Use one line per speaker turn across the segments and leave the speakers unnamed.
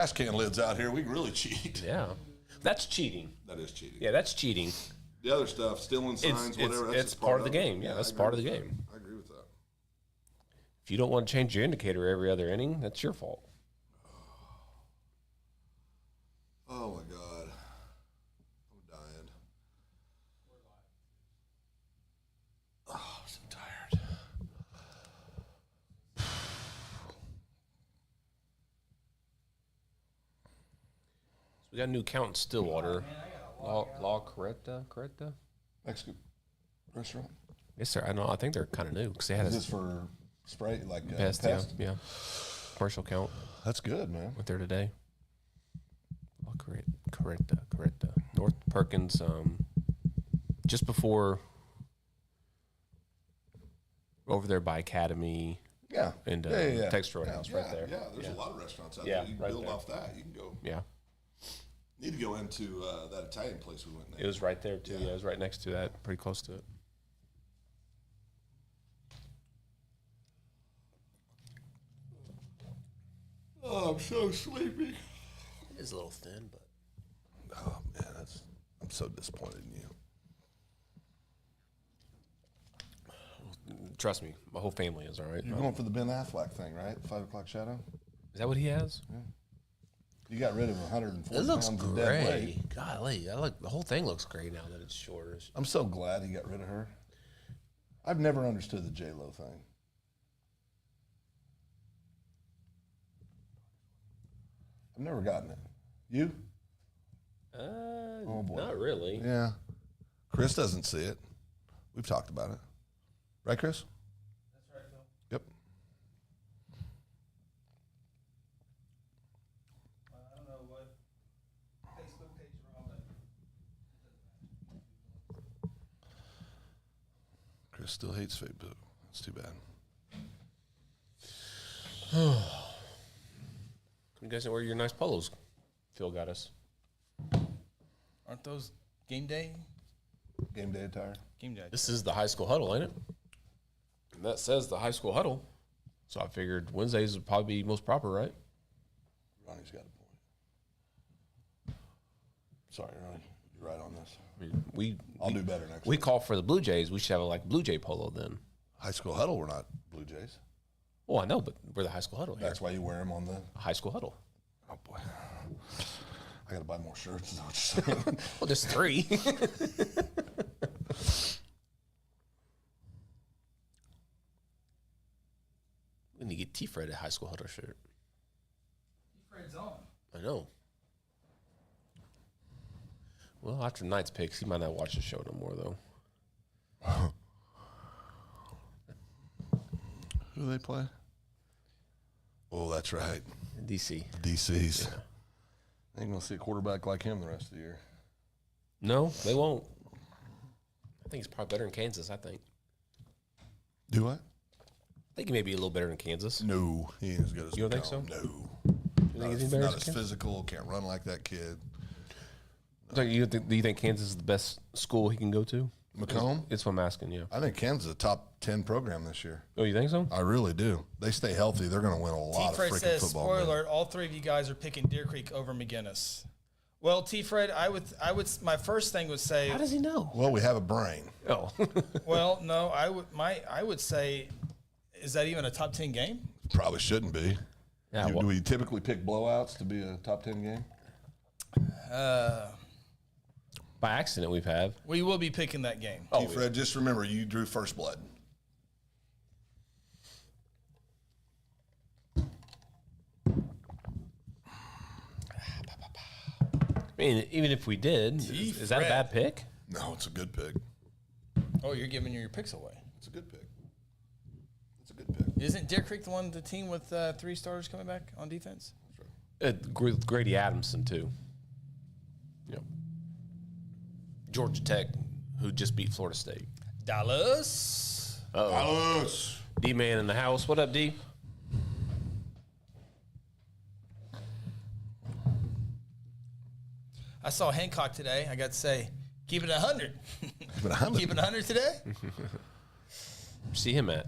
trash can lids out here. We can really cheat.
Yeah. That's cheating.
That is cheating.
Yeah, that's cheating.
The other stuff, stealing signs, whatever.
It's part of the game. Yeah, that's part of the game.
I agree with that.
If you don't want to change your indicator every other inning, that's your fault.
Oh my God, I'm dying. Oh, I'm so tired.
We got a new count in Stillwater. La Coretta?
Mexican restaurant.
Yes, sir. I know. I think they're kind of new because they had
Is this for spray like
pest.
pest?
Yeah. Commercial count.
That's good, man.
Went there today. La Coretta. North Perkins. Just before, over there by Academy.
Yeah.
And Texas Roadhouse right there.
Yeah, there's a lot of restaurants out
Yeah,
there. You can
right
build
there.
off that. You can go.
Yeah.
Need to go into that Italian place we went there.
It was right there too. Yeah, it was right next to that, pretty close to it.
Oh, I'm so sleepy.
It is a little thin, but
Oh man, I'm so disappointed in you.
trust me, my whole family is all right.
You're going for the Ben Affleck thing, right? 5 o'clock shadow.
Is that what he has?
Yeah. You got rid of 140
It looks
pounds of dead
great.
weight.
Golly, the whole thing looks great now that it's shorter.
I'm so glad he got rid of her. I've never understood the J-Lo thing. I've never gotten it. You?
Oh boy, not really.
Yeah. Chris doesn't see it. We've talked about it. Right, Chris?
That's right, Phil.
Yep.
I don't know what Facebook page you're on, but it doesn't matter.
Chris still hates Facebook. That's too bad.
You guys know where your nice polos Phil got us?
Aren't those game day?
Game day attire.
Game day.
This is the High School Huddle, ain't it? And that says the High School Huddle. So I figured Wednesdays would probably be most proper, right?
Ronnie's got a point. Sorry, Ronnie. You're right on this.
I mean,
I'll do better next
We
week.
call for the Blue Jays. We should have a Blue Jay polo then.
High School Huddle, we're not Blue Jays.
Oh, I know, but we're the High School Huddle here.
That's why you wear them on the...
High School Huddle.
Oh, boy. I got to buy more shirts, is that what you're saying?
Well, there's 3. We need to get T-Fred a High School Huddle shirt.
Fred's on.
I know. Well, after tonight's picks, he might not watch the show no more, though.
Who do they play? Oh, that's right.
DC.
DC's.
Yeah.
Ain't going to see a quarterback like him the rest of the year.
No, they won't. I think he's probably better in Kansas, I think.
Do I?
I think he may be a little better in Kansas.
No, he ain't as good as
You don't think
McCollum.
so?
No.
You think he's better
Not
in
as
Kansas?
physical, can't run like that kid.
So do you think Kansas is the best school he can go to?
McComb?
It's what I'm asking you.
I think Kansas is a top 10 program this year.
Oh, you think so?
I really do. They stay healthy, they're going to win a lot of
T-Fred
freaking
says,
football
spoiler
games.
alert, all 3 of you guys are picking Deer Creek over McGinnis. Well, T-Fred, I would, my first thing would say,
How does he know?
Well, we have a brain.
Oh,
well, no, I would say, is that even a top 10 game?
Probably shouldn't be.
yeah.
Do
Well,
we typically pick blowouts to be a top 10 game?
by accident, we've had.
We will be picking that game.
Oh,
Fred, just remember, you drew first blood.
I mean, even if we did, is that a bad pick?
No, it's a good pick.
Oh, you're giving your picks away.
It's a good pick. It's a good pick.
Isn't Deer Creek the team with 3 starters coming back on defense?
Grady Adamson too. Yep. Georgia Tech, who just beat Florida State.
Dallas.
Dallas.
D-Man in the house. What up, D?
I saw Hancock today. I got to say, keep it 100.
Keep it 100.
Keep it 100 today.
See him at?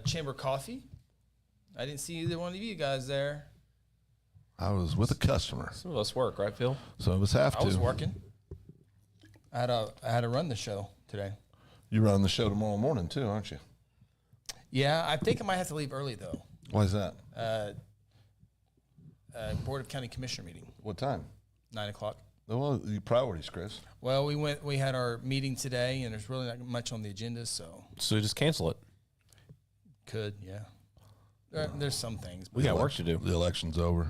Chamber Coffee. I didn't see either one of you guys there.
I was with a customer,
Some of us work, right, Phil?
so it was have to.
I was working. I had to run the show today.
You run the show tomorrow morning too, aren't you?
Yeah, I think I might have to leave early though.
Why is that?
Board of County Commissioner meeting,
What time?
9:00.
Well, your priorities, Chris.
Well, we had our meeting today, and there's really not much on the agenda, so
So just cancel it.
yeah. There's some things.
We got work to do.
The election's over.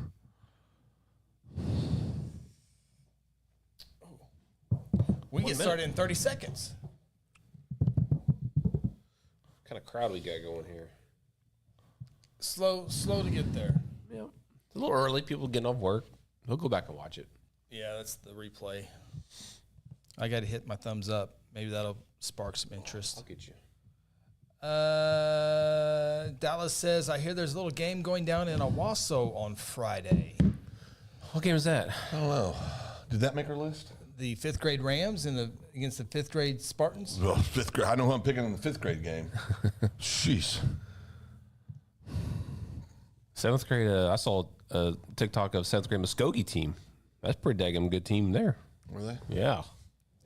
We get started in 30 seconds.
What kind of crowd we got going here?
Slow to get there.
Yeah. It's a little early. People getting off work. We'll go back and watch it.
Yeah, that's the replay. I got to hit my thumbs up. Maybe that'll spark some interest.
I'll get you.
Dallas says, I hear there's a little game going down in Owasso on Friday.
What game is that?
I don't know. Did that make our list?
The 5th grade Rams against the 5th grade Spartans.
Well, 5th grade. I know who I'm picking in the 5th grade game. Jeez.
7th grade. I saw a TikTok of 7th grade Muskogee team. That's a pretty daggum good team there.
Were they?
Yeah.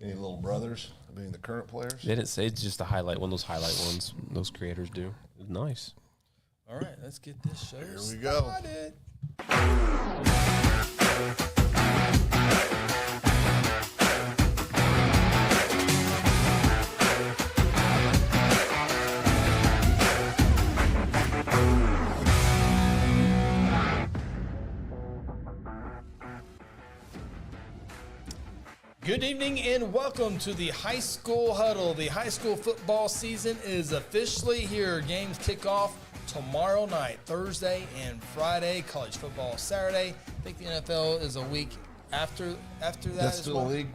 Any little brothers? Being the current players?
They didn't say, it's just a highlight, one of those highlight ones those creators do. It's nice.
All right, let's get this show
Here we go.
started. Good evening and welcome to the High School Huddle. The high school football season is officially here. Games kick off tomorrow night, Thursday and Friday. College football Saturday. I think the NFL is a week after that
That's
as
still
well.
a league?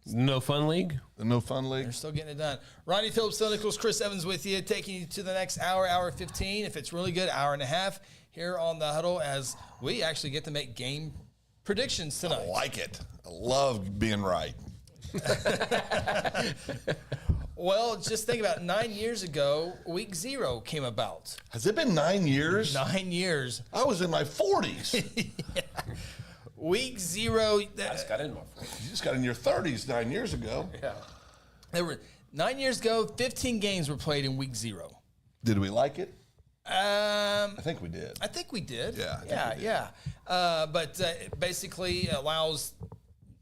No fun league?
The no fun league?
They're still getting it done. Ronnie Phillips, Nichols, Chris Evans with you, taking you to the next hour 15. If it's really good, hour and a half here on the Huddle as we actually get to make game predictions tonight.
I like it. I love being right.
Well, just think about it. 9 years ago, week 0 came about.
Has it been 9 years?
9 years.
I was in my 40s.
Week 0.
I just got in my phone.
You just got in your 30s 9 years ago.
Yeah.
There were 9 years ago. 15 games were played in week 0.
Did we like it?
I
I think we did.
think we did.
Yeah, I think we did.
Yeah. But it basically allows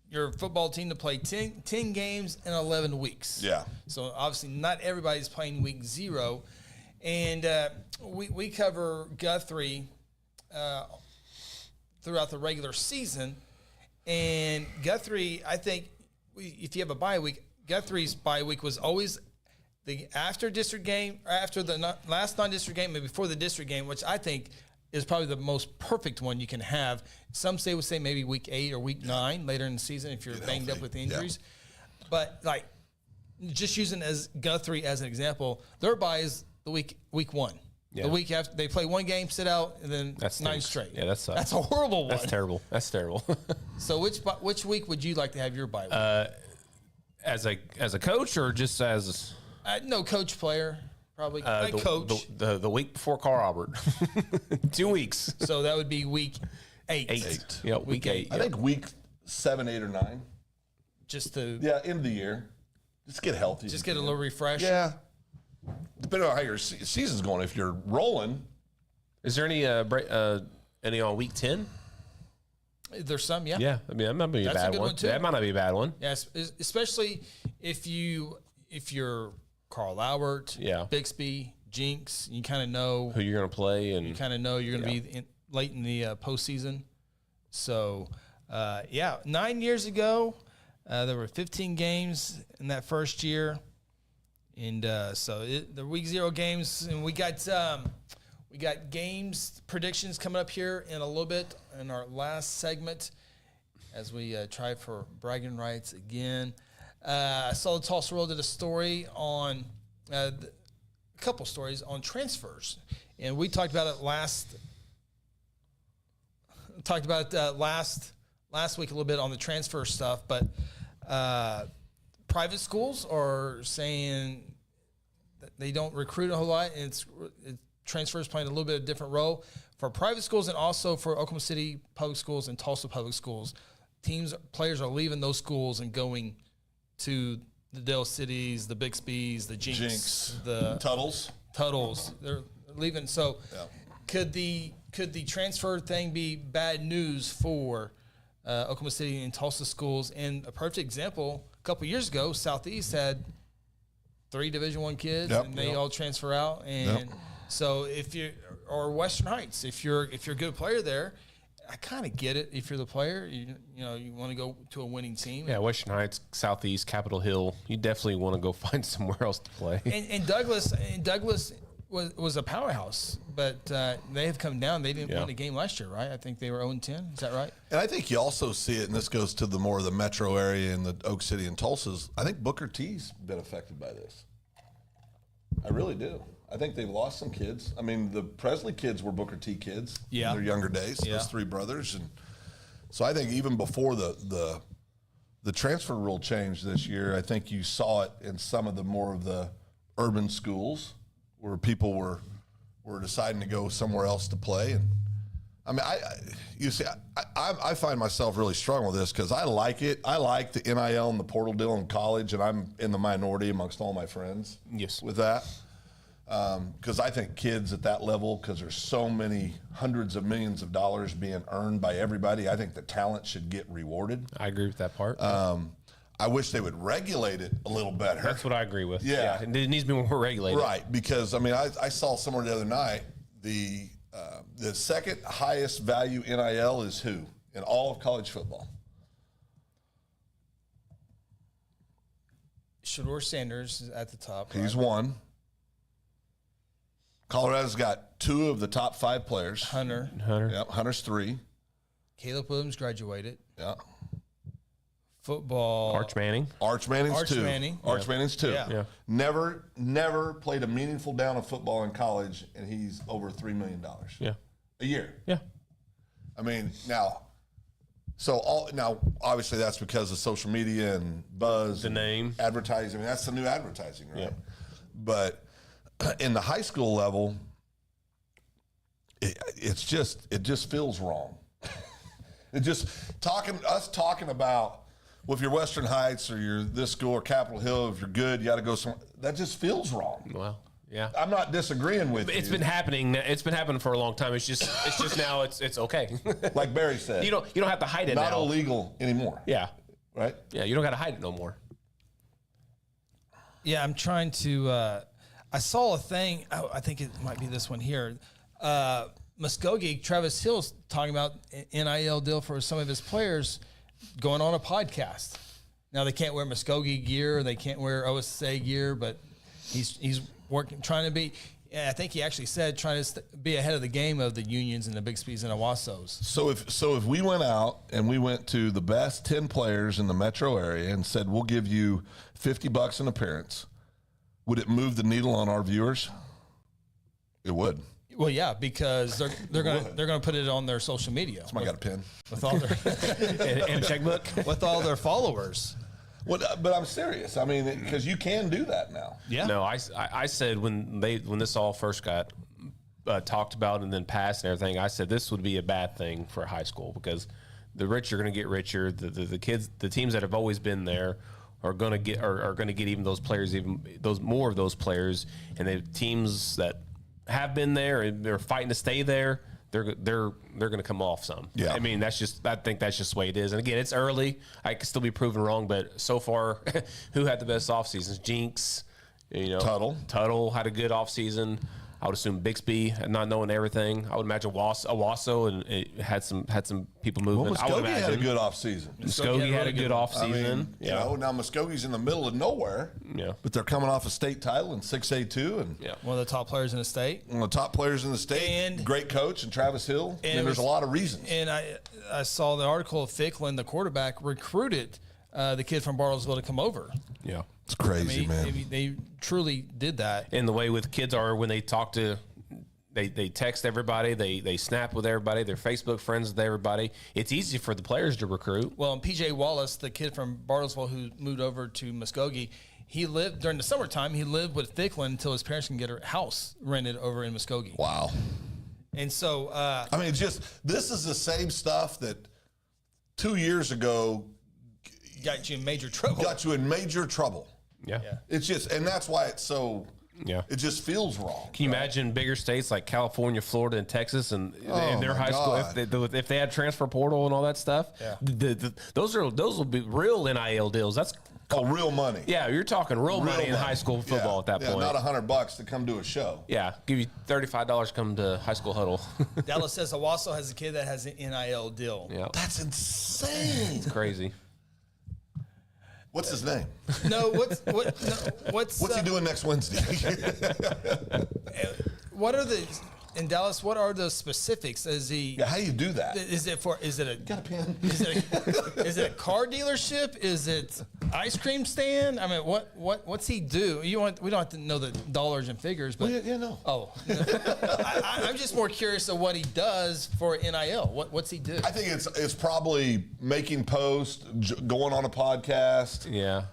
your football team to play 10 games in 11 weeks.
Yeah.
So obviously not everybody's playing week 0. And we cover Guthrie throughout the regular season. And Guthrie, I think if you have a bye week, Guthrie's bye week was always the after district game, or after the last non-district game, maybe before the district game, which I think is probably the most perfect one you can have. Some would say maybe week 8 or week 9 later in the season if you're banged up with injuries. Yeah. But like just using as Guthrie as an example, their bye is the week 1.
Yeah.
The week after they play one game, sit out, and then
That's
9 straight.
Yeah, that's
a horrible one.
That's terrible. That's terrible.
So which week would you like to have your bye week?
As a coach or just as
No, coach, player, probably. Coach.
The week before Carl Albert. 2 weeks.
So that would be week 8.
8. Yeah, week 8.
I think week 7, 8, or 9.
Just to
End of the year. Just get healthy.
just get a little refresh.
Yeah. Depending on how your season's going, if you're rolling.
Is there any any on week 10?
There's some, yeah.
Yeah, I mean that might be a
That's a
bad
good
one.
one, too.
That might not be a bad one.
Yes, especially if you're Carl Albert,
Yeah.
Bixby, Jinx, you kind of know
Who you're gonna play and
you're going to be late in the postseason. So, 9 years ago, there were 15 games in that first year, and the week 0 games, and we got games predictions coming up here in a little bit in our last segment as we try for bragging rights again. I saw the Tulsa World did a story on a couple stories on transfers, and we talked about it last week a little bit on the transfer stuff. But private schools are saying that they don't recruit a whole lot, and transfers playing a little bit of a different role for private schools and also for Oklahoma City public schools and Tulsa public schools. Players are leaving those schools and going to the Dale Cities, the Bixby's, the Jinx, the Tuttles. They're leaving. So could the transfer thing be bad news for Oklahoma City and Tulsa schools? And a perfect example, a couple years ago, Southeast had 3 Division I kids, and they all transfer out. And so or Western Heights, if you're a good player there, I kind of get it. If you're the player, you want to go to a winning team.
Yeah, Western Heights, Southeast, Capitol Hill. You definitely want to go find somewhere else to play.
And Douglas was a powerhouse, but they have come down. They didn't win a game last year, right? I think they were 0-10. Is that right?
And I think you also see it, and this goes to the more of the metro area and the Oak City and Tulsa's. I think Booker T's been affected by this. I really do. I think they've lost some kids. I mean, the Presley kids were Booker T kids in their younger days, those 3 brothers. And so I think even before the transfer rule change this year, I think you saw it in some of the more of the urban schools where people were deciding to go somewhere else to play. And I mean, I find myself really strong with this because I like it. I like the NIL and the portal deal in college, and I'm in the minority amongst all my friends with that. Because I think kids at that level, because there's so many hundreds of millions of dollars being earned by everybody, I think the talent should get rewarded.
I agree with that part.
I wish they would regulate it a little better.
That's what I agree with.
Yeah.
It needs to be more regulated.
Right, because, I mean, I saw somewhere the other night the second highest value NIL is who in all of college football?
Shedeur Sanders is at the top.
He's 1. Colorado's got 2 of the top 5 players.
Hunter.
Yep, Hunter's 3.
Caleb Williams graduated.
Yeah.
Football.
Arch Manning's
2.
Manning.
Arch Manning's 2.
Yeah.
Never played a meaningful down of football in college, and he's over $3 million.
Yeah.
A year.
Yeah.
I mean, now obviously that's because of social media and buzz.
The name.
Advertising. I mean, that's the new advertising, right?
Yeah.
But in the high school level, it just feels wrong. It just talking about, well, if you're Western Heights or you're this school or Capitol Hill, if you're good, you got to go somewhere. That just feels wrong.
Well, yeah.
I'm not disagreeing with you.
It's been happening. It's been happening for a long time. It's just now it's okay.
Like Barry said,
you don't have to hide it
not
now.
illegal anymore.
Yeah.
Right?
Yeah, you don't got to hide it no more.
Yeah, I'm trying to I saw a thing. I think it might be this one here. Muskogee, Travis Hill's talking about an NIL deal for some of his players going on a podcast. Now they can't wear Muskogee gear, they can't wear OSA gear, but he's working, trying to be. I think he actually said trying to be ahead of the game of the unions and the Bixby's and Owasos.
So if we went out and we went to the best 10 players in the metro area and said we'll give you $50 an appearance, would it move the needle on our viewers? It would.
Well, yeah, because they're gonna put it on their social media.
Somebody got a pen
with all their
and a checkbook
with all their followers.
But I'm serious. I mean, because you can do that now.
Yeah.
No, I said when this all first got talked about and then passed and everything, I said this would be a bad thing for high school because the rich are going to get richer. The kids, the teams that have always been there are going to get even those players, more of those players, and the teams that have been there and they're fighting to stay there, they're going to come off some.
Yeah.
I mean, I think that's just the way it is. And again, it's early. I could still be proven wrong, but so far, who had the best off seasons? Jinx, Tuttle had a good off season. I would assume Bixby, not knowing everything. I would imagine Owasso and it had some people moving.
Well, Muskogee had a good off season.
Muskogee had a good off season.
Now Muskogee's in the middle of nowhere.
Yeah.
But they're coming off a state title in 6A2 and
one of the top players in the state.
One of the top players in the state. And great coach and Travis Hill. And there's a lot of reasons.
And I saw the article of Ficklin, the quarterback, recruited the kid from Bartlesville to come over.
Yeah.
It's crazy, man.
They truly did that.
And the way with kids are when they talk to, they text everybody, they snap with everybody, they're Facebook friends with everybody. It's easy for the players to recruit.
Well, and PJ Wallace, the kid from Bartlesville who moved over to Muskogee, he lived during the summertime. He lived with Thicklin until his parents can get a house rented over in Muskogee.
Wow.
And so,
I mean, this is the same stuff that 2 years ago
got you in major trouble.
Yeah.
It's just, and that's why it's so.
Yeah.
It just feels wrong.
Can you imagine bigger states like California, Florida, and Texas, and in their
my
high school,
God.
if they had transfer portal and all that stuff, those will be real NIL deals. That's
real money.
Yeah, you're talking real money in high school football at that point.
Not $100 to come to a show.
Yeah, give you $35 to come to High School Huddle.
Dallas says Owasso has a kid that has an NIL deal.
Yeah,
That's insane.
it's crazy.
What's his name?
No, what's
he doing next Wednesday?
What are the in Dallas? What are the specifics? Is he?
Yeah, how do you do that?
Is it a?
Got a pen?
Is it a car dealership? Is it ice cream stand? I mean, what's he do? We don't have to know the dollars and figures, but
no.
Oh, I'm just more curious of what he does for NIL. What's he do?
I think it's probably making posts, going on a podcast.
Yeah,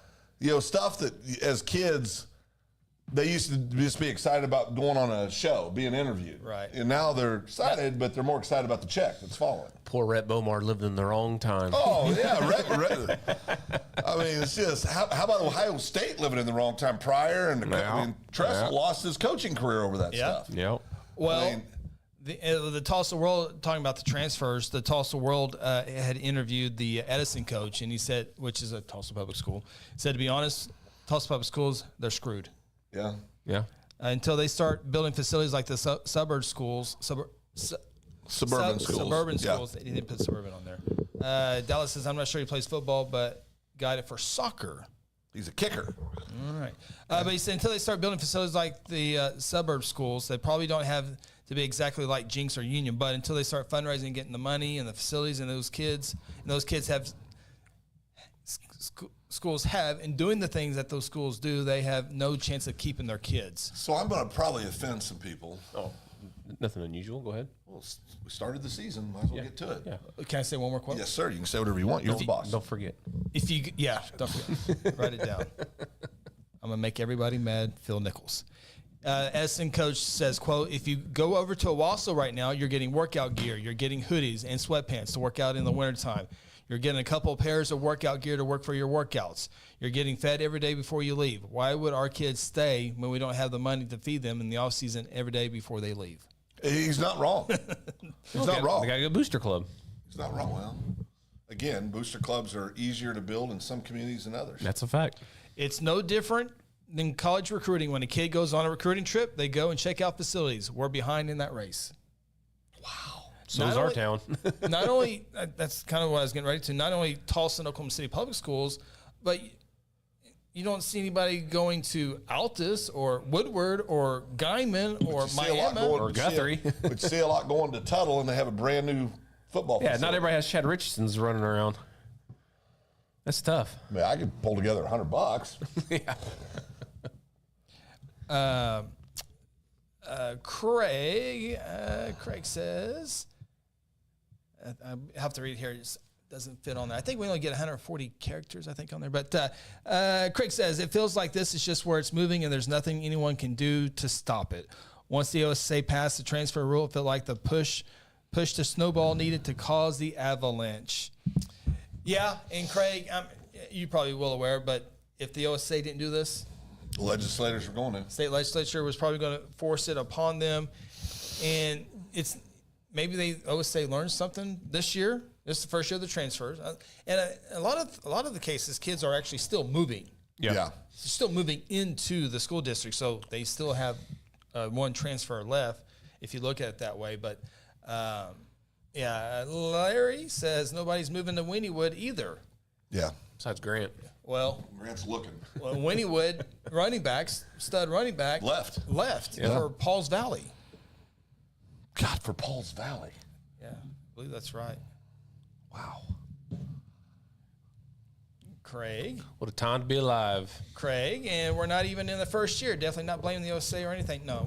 Stuff that as kids they used to just be excited about going on a show, being interviewed.
Right.
And now they're excited, but they're more excited about the check that's falling.
poor Rhett Bomar lived in the wrong time.
Oh, yeah. I mean, it's just, how about Ohio State living in the wrong time prior? And Tressel lost his coaching career over that stuff.
Yep.
Well, the Tulsa World, talking about the transfers, the Tulsa World had interviewed the Edison coach, and he said, which is a Tulsa public school, said, to be honest, Tulsa public schools, they're screwed.
Yeah.
Yeah.
Until they start building facilities like the suburban schools.
Suburban schools.
He didn't put suburban on there. Dallas says, I'm not sure he plays football, but got it for soccer.
He's a kicker.
All right. But he said until they start building facilities like the suburb schools, they probably don't have to be exactly like Jinx or Union, but until they start fundraising and getting the money and the facilities and those kids have schools have, and doing the things that those schools do, they have no chance of keeping their kids.
So I'm going to probably offend some people.
Oh, nothing unusual. Go ahead.
Well, we started the season. Might as well get to it.
Yeah.
Can I say one more quote?
Yes, sir. You can say whatever you want. You're the boss.
Don't forget.
Don't forget. Write it down. I'm going to make everybody mad. Phil Nichols. Edison coach says, quote, if you go over to Owasso right now, you're getting workout gear. You're getting hoodies and sweatpants to work out in the wintertime. You're getting a couple of pairs of workout gear to work for your workouts. You're getting fed every day before you leave. Why would our kids stay when we don't have the money to feed them in the off season every day before they leave?
He's not wrong. He's not wrong.
They got a good booster club.
He's not wrong. Well, again, booster clubs are easier to build in some communities than others.
That's a fact.
It's no different than college recruiting. When a kid goes on a recruiting trip, they go and check out facilities. We're behind in that race.
Wow.
So is our town.
Not only, that's kind of what I was getting ready to, not only Tulsa and Oklahoma City public schools, but you don't see anybody going to Altus or Woodward or Guyman or Miami.
Or Guthrie.
We'd see a lot going to Tuttle, and they have a brand new football
Yeah,
facility.
not everybody has Chad Richardson's running around. That's tough.
I mean, I could pull together $100.
Yeah.
Craig says, I have to read here. It doesn't fit on there. I think we only get 140 characters, I think, on there. But Craig says, it feels like this is just where it's moving and there's nothing anyone can do to stop it. Once the OSA passed the transfer rule, it felt like the push to snowball needed to cause the avalanche. Yeah, and Craig, you probably well aware, but if the OSA didn't do this,
The legislators were going to.
state legislature was probably going to force it upon them. And it's maybe they OSA learned something this year. This is the first year of the transfers. And a lot of the cases, kids are actually still moving.
Yeah.
Still moving into the school district. So they still have one transfer left if you look at it that way. But, Larry says nobody's moving to Wynnewood either.
Yeah.
Besides Grant.
Well,
Grant's looking.
Wynnewood stud running back
Left
for Pauls Valley.
God, for Pauls Valley.
Yeah, I believe that's right.
Wow.
Craig,
What a time to be alive.
and we're not even in the first year. Definitely not blaming the OSA or anything. No,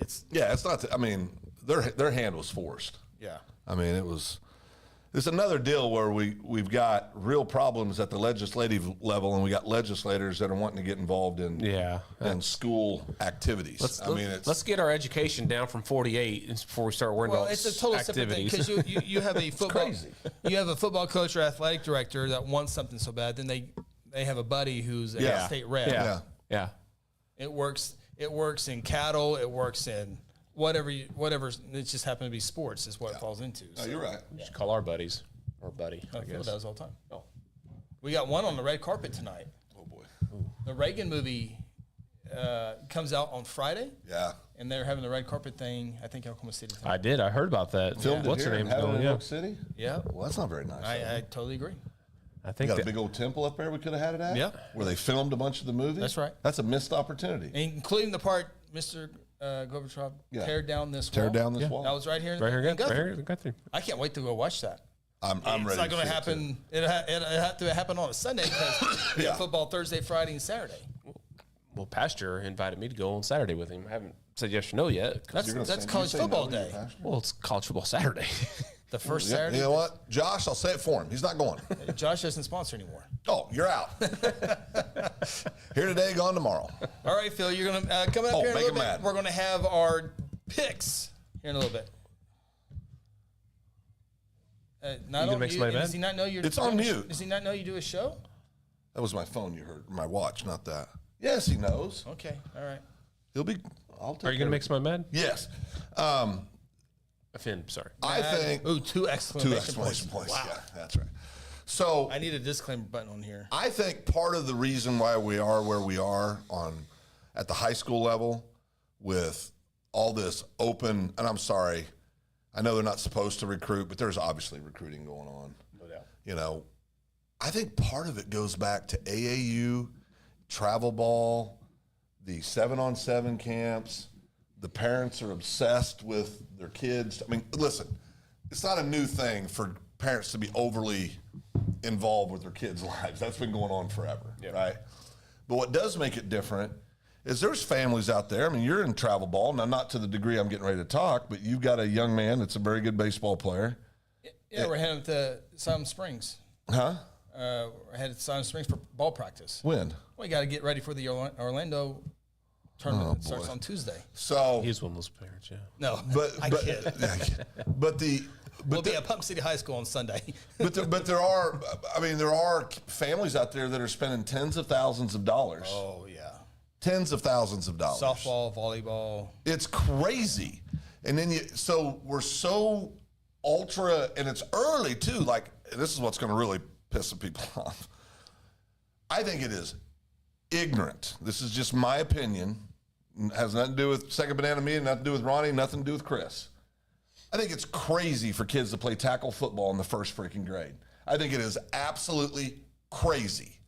it's
Yeah, it's not. I mean, their hand was forced.
yeah.
I mean, it was. It's another deal where we've got real problems at the legislative level, and we got legislators that are wanting to get involved in school activities.
Let's get our education down from 48 before we start worrying about
it's a total separate thing
activities.
because you have a football
crazy.
You have a football coach or athletic director that wants something so bad, then they have a buddy who's a state rep.
Yeah.
It works in cattle. It works in whatever. It just happens to be sports is what it falls into.
No, you're right.
We should call our buddies or buddy. I
Phil
guess.
does all the time.
Oh.
We got one on the red carpet tonight.
Oh boy.
The Reagan movie comes out on Friday.
Yeah.
And they're having the red carpet thing. I think Oklahoma City.
I did. I heard about that.
Filmed it
What's
here
her
and
name?
had it in
Yeah.
Oak City.
Yeah.
Well, that's not very nice.
I totally agree.
I
We
think
got a big old temple up there we could have had it at.
Yeah.
Where they filmed a bunch of the movie.
That's right.
That's a missed opportunity.
Including the part Mr. Gorbachev tear down this wall.
Tear down this wall.
That was right here in
right
Guthrie.
here, Guthrie.
I can't wait to go watch that.
I'm ready.
It's not going to
see it,
happen. It had to happen on a Sunday because we have football Thursday, Friday, and Saturday.
Well, Pastor invited me to go on Saturday with him. I haven't said yes or no yet.
That's college football day.
Well, it's college football Saturday.
The first
Yeah,
Saturday.
you know what, Josh? I'll say it for him. He's not going.
Josh doesn't sponsor anymore.
Oh, you're out. Here today, gone tomorrow.
All right, Phil, you're going to come up here in a
make
little
him
bit.
mad.
We're going to have our picks here in a little bit.
gonna make somebody mad?
Does he not know you're?
It's on mute.
Does he not know you do a show?
That was my phone. You heard my watch, not that. Yes, he knows.
Okay, all right.
He'll be. I'll take
Are you going to make somebody mad?
Yes.
Finn, sorry.
I think
Ooh, two exclamation
exclamation points.
Wow.
Yeah, that's right. So
I need a disclaimer button on here.
I think part of the reason why we are where we are at the high school level with all this open, and I'm sorry, I know they're not supposed to recruit, but there's obviously recruiting going on.
No doubt.
You know, I think part of it goes back to AAU, travel ball, the 7-on-7 camps. The parents are obsessed with their kids. I mean, listen, it's not a new thing for parents to be overly involved with their kids' lives. That's been going on forever, right? But what does make it different is there's families out there. I mean, you're in travel ball. Now, not to the degree I'm getting ready to talk, but you've got a young man that's a very good baseball player.
Yeah, we're heading to Silent Springs.
Huh?
We're headed to Silent Springs for ball practice.
When?
We got to get ready for the Orlando tournament that starts on Tuesday.
So,
He's one of those parents, yeah.
No, I kid.
But
We'll be at Pump City High School on Sunday.
but there are families out there that are spending tens of thousands of dollars.
Oh, yeah.
Tens of thousands of dollars.
Softball, volleyball.
It's crazy. And then so we're so ultra, and it's early too. Like, this is what's going to really piss some people off. I think it is ignorant. This is just my opinion. It has nothing to do with Second Banana Meeting, nothing to do with Ronnie, nothing to do with Chris. I think it's crazy for kids to play tackle football in the first freaking grade. I think it is absolutely crazy.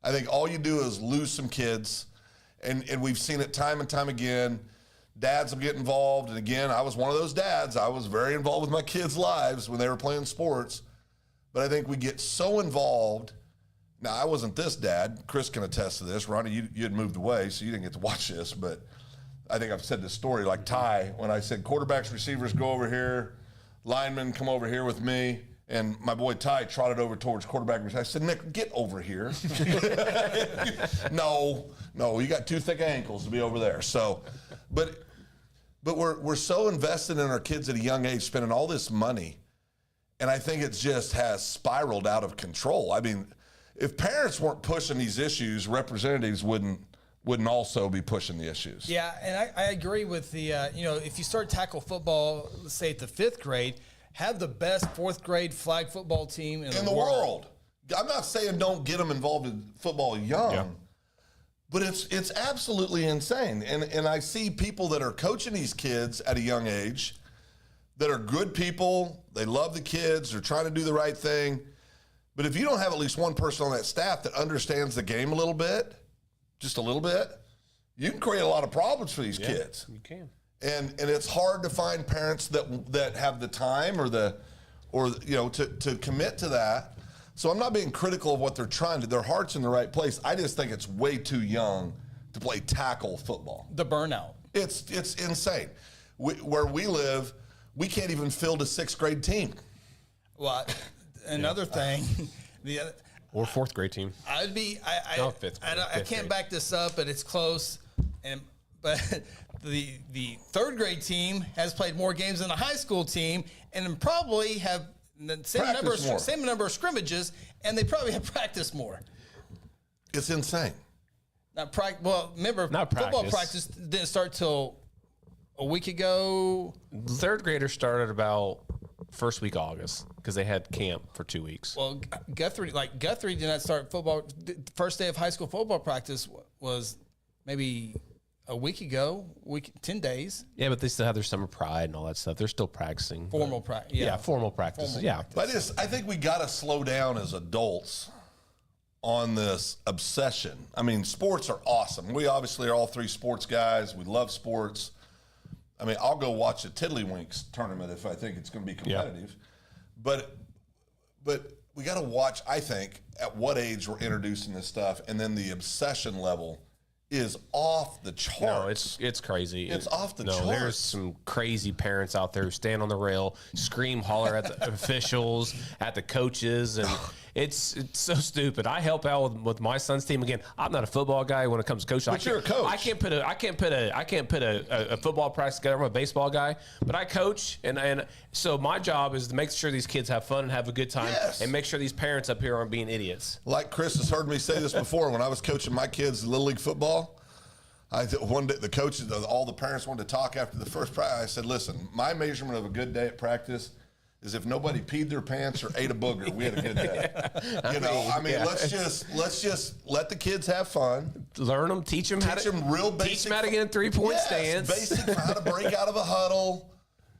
I think all you do is lose some kids, and we've seen it time and time again. Dads will get involved, and again, I was one of those dads. I was very involved with my kids' lives when they were playing sports, but I think we get so involved. Now, I wasn't this dad. Chris can attest to this. Ronnie, you had moved away, so you didn't get to watch this, but I think I've said this story like Ty, when I said quarterbacks, receivers, go over here, linemen, come over here with me, and my boy Ty trotted over towards quarterback. I said, Nick, get over here. No, you got too thick ankles to be over there. So, but we're so invested in our kids at a young age, spending all this money, and I think it just has spiraled out of control. I mean, if parents weren't pushing these issues, representatives wouldn't also be pushing the issues.
Yeah, and I agree with the, if you start tackle football, let's say at the 5th grade, have the best 4th grade flag football team in the world.
I'm not saying don't get them involved in football young, but it's absolutely insane. And I see people that are coaching these kids at a young age that are good people. They love the kids. They're trying to do the right thing. But if you don't have at least one person on that staff that understands the game a little bit, just a little bit, you can create a lot of problems for these kids.
You can.
And it's hard to find parents that have the time to commit to that. So I'm not being critical of what they're trying to. Their heart's in the right place. I just think it's way too young to play tackle football.
The burnout.
It's insane. Where we live, we can't even field a 6th grade team.
Well, another thing,
Or fourth grade team.
I'd be.
No, fifth grade,
I
fifth
can't
grade.
back this up, but it's close. But the third grade team has played more games than the high school team, and probably have the same number of scrimmages, and they probably have practiced more.
It's insane.
Well, remember, football practice didn't start till a week ago.
Third graders started about first week of August because they had camp for 2 weeks.
Well, Guthrie did not start football. The first day of high school football practice was maybe a week ago, 10 days.
Yeah, but they still have their summer pride and all that stuff. They're still practicing.
Formal practice.
Yeah, formal practices. Yeah.
But I think we got to slow down as adults on this obsession. I mean, sports are awesome. We obviously are all three sports guys. We love sports. I mean, I'll go watch a Tiddlywinks tournament if I think it's going to be competitive. Yeah. But we got to watch, I think, at what age we're introducing this stuff, and then the obsession level is off the charts.
No, it's crazy.
It's off the charts.
There's some crazy parents out there who stand on the rail, scream, holler at the officials, at the coaches, and it's so stupid. I help out with my son's team. Again, I'm not a football guy when it comes to coaching.
But you're a coach.
I can't put a football practice together. I'm a baseball guy, but I coach, and so my job is to make sure these kids have fun and have a good time, and make sure these parents up here aren't being idiots.
Like Chris has heard me say this before, when I was coaching my kids Little League football, one day the coaches, all the parents wanted to talk after the first practice. I said, listen, my measurement of a good day at practice is if nobody peed their pants or ate a booger, we had a good day. Let's just let the kids have fun.
Learn them, teach them how to get in 3-point stance.
Basic how to break out of a huddle.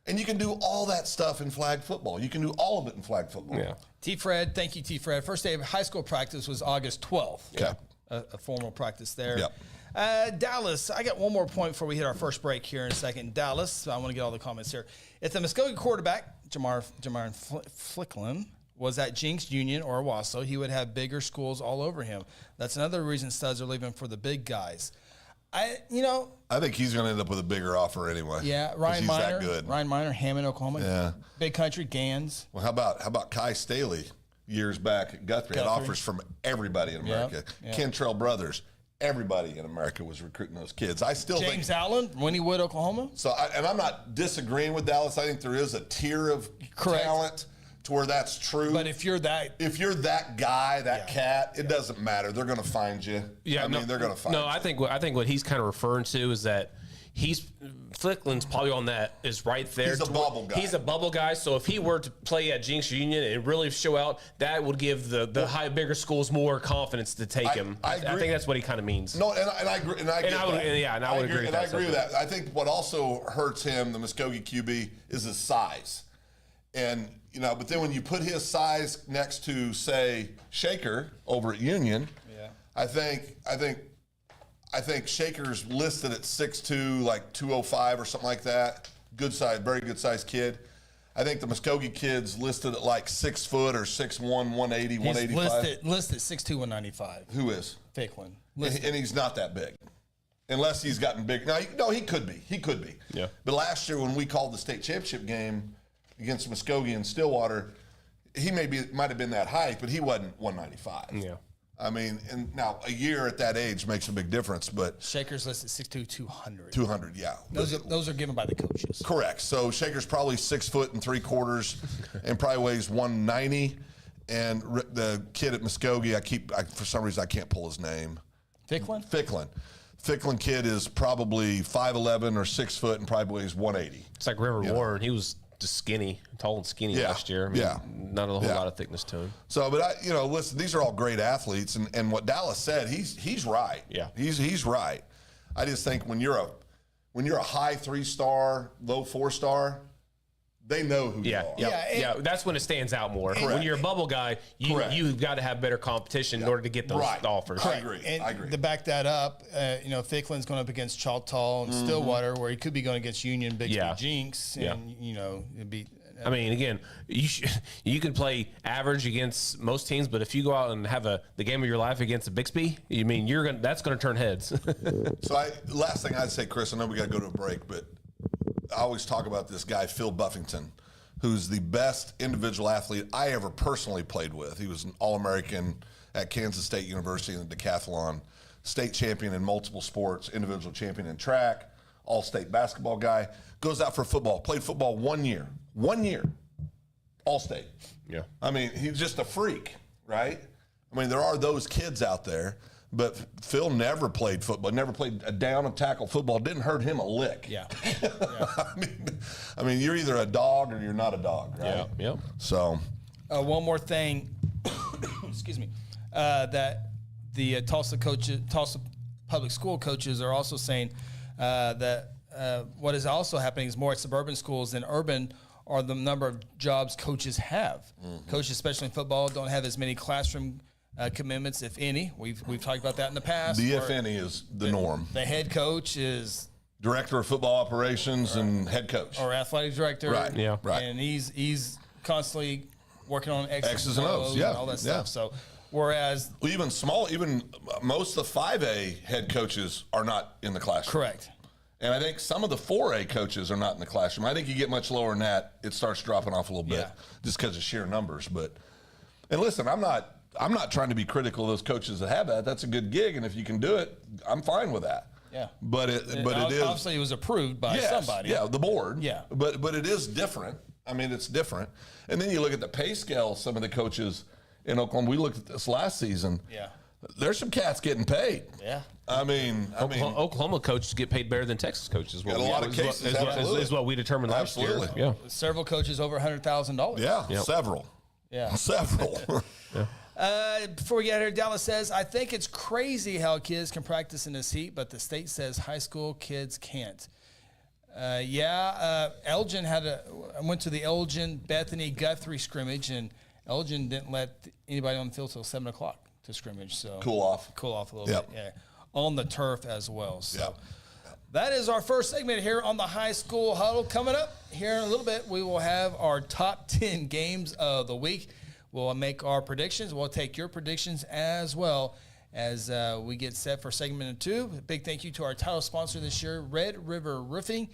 And you can do all that stuff in flag football. You can do all of it in flag football.
Yeah.
T-Fred, thank you, T-Fred. First day of high school practice was August 12th.
Yeah.
A formal practice there.
Yep.
Dallas, I got one more point before we hit our first break here in a second. Dallas, I want to get all the comments here. If the Muskogee quarterback, Jamar Flicklin, was at Jinx, Union, or Owasso, he would have bigger schools all over him. That's another reason studs are leaving for the big guys. I
think he's going to end up with a bigger offer anyway.
Yeah, Ryan
Minor.
That good. Ryan Minor, Hammond, Oklahoma.
Yeah.
Big Country, Gans.
Well, how about Kai Staley years back at Guthrie? Had offers from everybody in America.
Yep.
Kentrell Brothers. Everybody in America was recruiting those kids. I still think
James Allen, Wynnewood, Oklahoma.
So, and I'm not disagreeing with Dallas. I think there is a tier of talent to where that's true.
But if you're that
guy, that cat, it doesn't matter. They're going to find you.
Yeah,
they're going to find you.
No, I think what he's kind of referring to is that Flicklin's probably on that is right there.
He's a bubble guy.
He's a bubble guy. So if he were to play at Jinx Union and really show out, that would give the bigger schools more confidence to take him. I think that's what he kind of means.
No, and I agree. And I
would agree with that.
I agree with that. I think what also hurts him, the Muskogee QB, is his size. And but then when you put his size next to, say, Shaker over at Union, I think Shaker's listed at 6'2", like 205 or something like that. Good size, very good sized kid. I think the Muskogee kid's listed at like 6 foot or 6'1", 180, 185.
Listed 6'2", 195.
Who is?
Ficklin.
And he's not that big. Unless he's gotten big. No, he could be. He could be.
Yeah.
But last year when we called the state championship game against Muskogee and Stillwater, he might have been that height, but he wasn't 195.
Yeah.
I mean, and now a year at that age makes a big difference, but
Shaker's listed 6'2", 200.
200, yeah.
Those are given by the coaches.
Correct. So Shaker's probably 6 foot and 3/4 and probably weighs 190. And the kid at Muskogee, for some reason I can't pull his name.
Ficklin?
Ficklin kid is probably 5'11" or 6 foot and probably weighs 180.
It's like River Warren. He was just tall and skinny last year. Not a whole lot of thickness to him.
So, but listen, these are all great athletes, and what Dallas said, he's right.
Yeah,
he's right. I just think when you're a high 3-star, low 4-star, they know who you are.
Yeah, that's when it stands out more. When you're a bubble guy, you've got to have better competition in order to get those offers.
I agree.
To back that up, Ficklin's going up against Choctaw and Stillwater, where he could be going against Union, Bixby, Jinx, and it'd be.
I mean, again, you can play average against most teams, but if you go out and have the game of your life against a Bixby, that's going to turn heads.
So, last thing I'd say, Chris, I know we got to go to a break, but I always talk about this guy, Phil Buffington, who's the best individual athlete I ever personally played with. He was an All-American at Kansas State University in the decathlon, state champion in multiple sports, individual champion in track, all-state basketball guy, goes out for football, played football 1 year, all-state.
Yeah.
I mean, he's just a freak, right? I mean, there are those kids out there, but Phil never played football, never played a down and tackle football. Didn't hurt him a lick.
Yeah.
I mean, you're either a dog or you're not a dog, right?
Yeah.
So,
one more thing, excuse me, that the Tulsa public school coaches are also saying that what is also happening is more at suburban schools than urban are the number of jobs coaches have. Coaches, especially in football, don't have as many classroom commitments, if any. We've talked about that in the past.
the if any is the norm.
The head coach is
Director of football operations and head coach.
or athletic director.
Right.
Yeah.
Right.
And he's constantly working on
X's and O's, yeah,
and all that
yeah.
stuff. So whereas
Even most of the 5A head coaches are not in the classroom.
correct.
And I think some of the 4A coaches are not in the classroom. I think you get much lower than that, it starts dropping off a little bit
Yeah.
just because of sheer numbers. And listen, I'm not trying to be critical of those coaches that have that. That's a good gig, and if you can do it, I'm fine with that.
Yeah.
But it is
obviously it was approved by somebody.
Yeah, the board.
Yeah.
But it is different. I mean, it's different. And then you look at the pay scale of some of the coaches in Oklahoma. We looked at this last season.
Yeah.
There's some cats getting paid.
Yeah.
I mean,
Oklahoma coaches get paid better than Texas coaches.
Got a lot of cases, absolutely.
Is what we determined last
Absolutely.
year. Yeah.
Several coaches over $100,000.
yeah,
Yep.
several.
Yeah.
Several.
Before we get out here, Dallas says, I think it's crazy how kids can practice in this heat, but the state says high school kids can't. Elgin I went to the Elgin Bethany Guthrie scrimmage, and Elgin didn't let anybody on the field till 7 o'clock to scrimmage. So
Cool off.
a little
Yep.
bit. Yeah, on the turf as well. So
Yep.
that is our first segment here on the High School Huddle. Coming up here in a little bit, we will have our top 10 games of the week. We'll make our predictions. We'll take your predictions as well as we get set for segment 2. A big thank you to our title sponsor this year, Red River Roofing.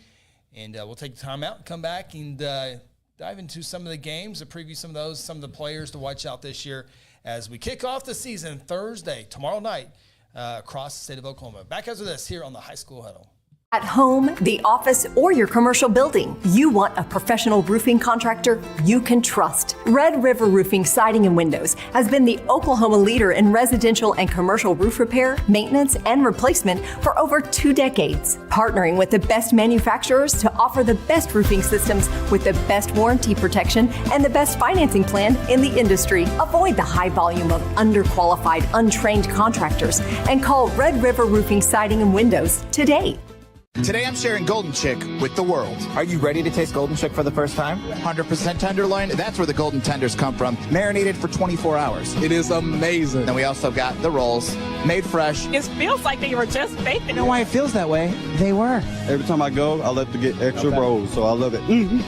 And we'll take the time out and come back and dive into some of the games, to preview some of those, some of the players to watch out this year as we kick off the season Thursday, tomorrow night, across the state of Oklahoma. Back after this here on the High School Huddle.
At home, the office, or your commercial building, you want a professional roofing contractor you can trust. Red River Roofing Siding and Windows has been the Oklahoma leader in residential and commercial roof repair, maintenance, and replacement for over 2 decades. Partnering with the best manufacturers to offer the best roofing systems with the best warranty protection and the best financing plan in the industry. Avoid the high volume of underqualified, untrained contractors and call Red River Roofing Siding and Windows today.
Today I'm sharing Golden Chick with the world.
Are you ready to taste Golden Chick for the first time?
100% tenderloin. That's where the golden tenders come from. Marinated for 24 hours.
It is amazing.
Then we also got the rolls, made fresh.
It feels like they were just baked.
You know why it feels that way? They were.
Every time I go, I love to get extra rolls, so I love it.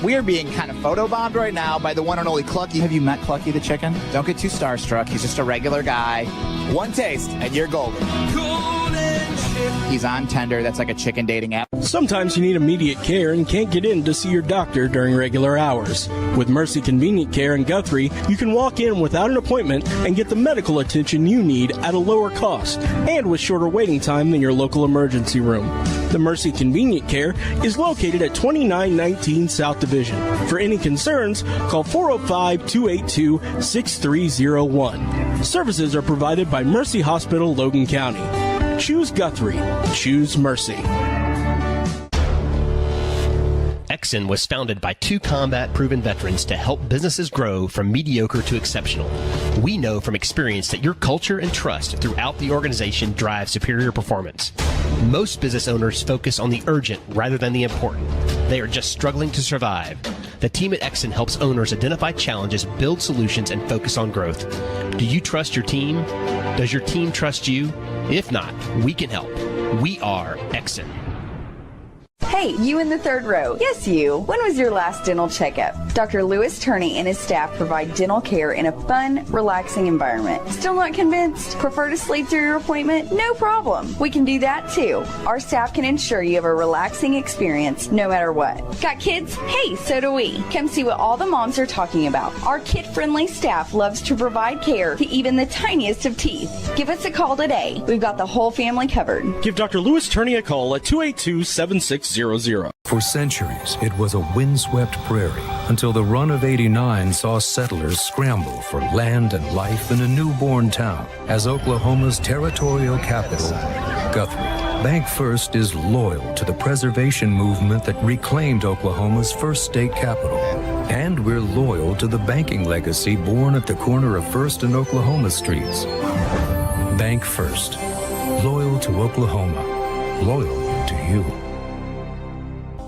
We are being kind of photobombed right now by the one and only Clucky. Have you met Clucky the chicken? Don't get too starstruck. He's just a regular guy. One taste and you're golden. He's on Tender. That's like a chicken dating app.
Sometimes you need immediate care and can't get in to see your doctor during regular hours. With Mercy Convenient Care in Guthrie, you can walk in without an appointment and get the medical attention you need at a lower cost and with shorter waiting time than your local emergency room. The Mercy Convenient Care is located at 2919 South Division. For any concerns, call 405-282-6301. Services are provided by Mercy Hospital, Logan County. Choose Guthrie. Choose Mercy.
Exxon was founded by 2 combat-proven veterans to help businesses grow from mediocre to exceptional. We know from experience that your culture and trust throughout the organization drive superior performance. Most business owners focus on the urgent rather than the important. They are just struggling to survive. The team at Exxon helps owners identify challenges, build solutions, and focus on growth. Do you trust your team? Does your team trust you? If not, we can help. We are Exxon.
Hey, you in the third row. Yes, you. When was your last dental checkup? Dr. Louis Turney and his staff provide dental care in a fun, relaxing environment. Still not convinced? Prefer to sleep through your appointment? No problem. We can do that too. Our staff can ensure you have a relaxing experience no matter what. Got kids? Hey, so do we. Come see what all the moms are talking about. Our kid-friendly staff loves to provide care to even the tiniest of teeth. Give us a call today. We've got the whole family covered.
Give Dr. Louis Turney a call at 282-7600.
For centuries, it was a windswept prairie until the run of '89 saw settlers scramble for land and life in a newborn town as Oklahoma's territorial capital, Guthrie. Bank First is loyal to the preservation movement that reclaimed Oklahoma's first state capital. And we're loyal to the banking legacy born at the corner of First and Oklahoma Streets. Bank First. Loyal to Oklahoma. Loyal to you.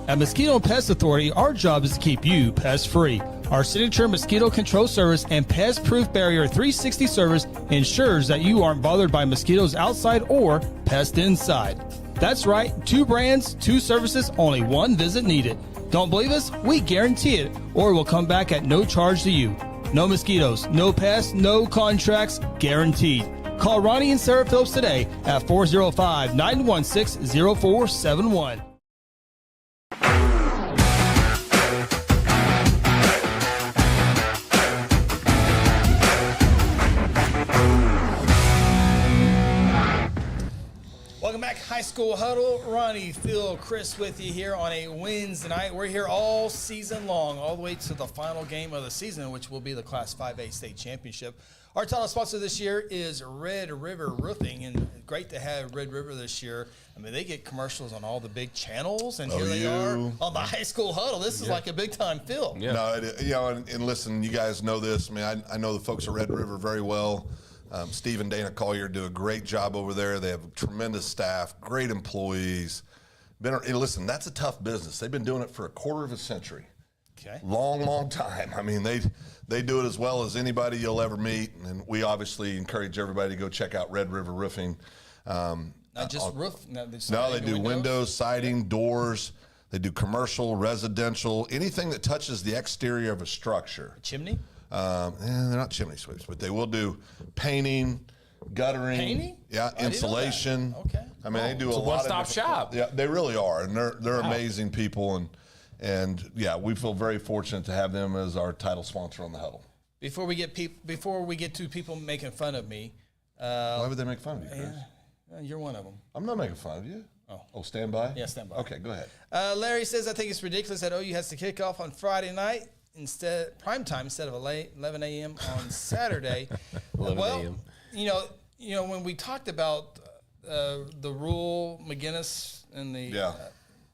At Mosquito and Pest Authority, our job is to keep you pest-free. Our signature mosquito control service and pest-proof barrier 360 service ensures that you aren't bothered by mosquitoes outside or pests inside. That's right, 2 brands, 2 services, only 1 visit needed. Don't believe us? We guarantee it, or we'll come back at no charge to you. No mosquitoes, no pests, no contracts, guaranteed. Call Ronnie and Sarah Phillips today at 405-916-0471. Welcome back, High School Huddle. Ronnie, Phil, Chris with you here on a Wednesday night. We're here all season long, all the way to the final game of the season, which will be the Class 5A State Championship. Our title sponsor this year is Red River Roofing, and great to have Red River this year. I mean, they get commercials on all the big channels, and here they are on the High School Huddle. This is like a big-time film.
Yeah. No, and listen, you guys know this. I mean, I know the folks at Red River very well. Steve and Dana Collier do a great job over there. They have tremendous staff, great employees. And listen, that's a tough business. They've been doing it for a quarter of a century.
Okay.
Long time. I mean, they do it as well as anybody you'll ever meet, and we obviously encourage everybody to go check out Red River Roofing.
Not just roof.
No, they do windows, siding, doors. They do commercial, residential, anything that touches the exterior of a structure.
A chimney?
They're not chimney sweeps, but they will do painting, guttering.
Painting?
Yeah, insulation.
Okay.
I mean, they do
It's
a
a
lot
one-stop
of
shop.
Yeah, they really are, and they're amazing people, and yeah, we feel very fortunate to have them as our title sponsor on the huddle.
Before we get to people making fun of me,
why would they make fun of you, Chris?
You're one of them.
I'm not making fun of you. Oh, stand by?
Yeah, stand by.
Okay, go ahead.
Larry says, I think it's ridiculous that OU has to kick off on Friday night prime time instead of 11 a.m. on Saturday.
11 a.m.
You know, when we talked about the rule, McGinnis and the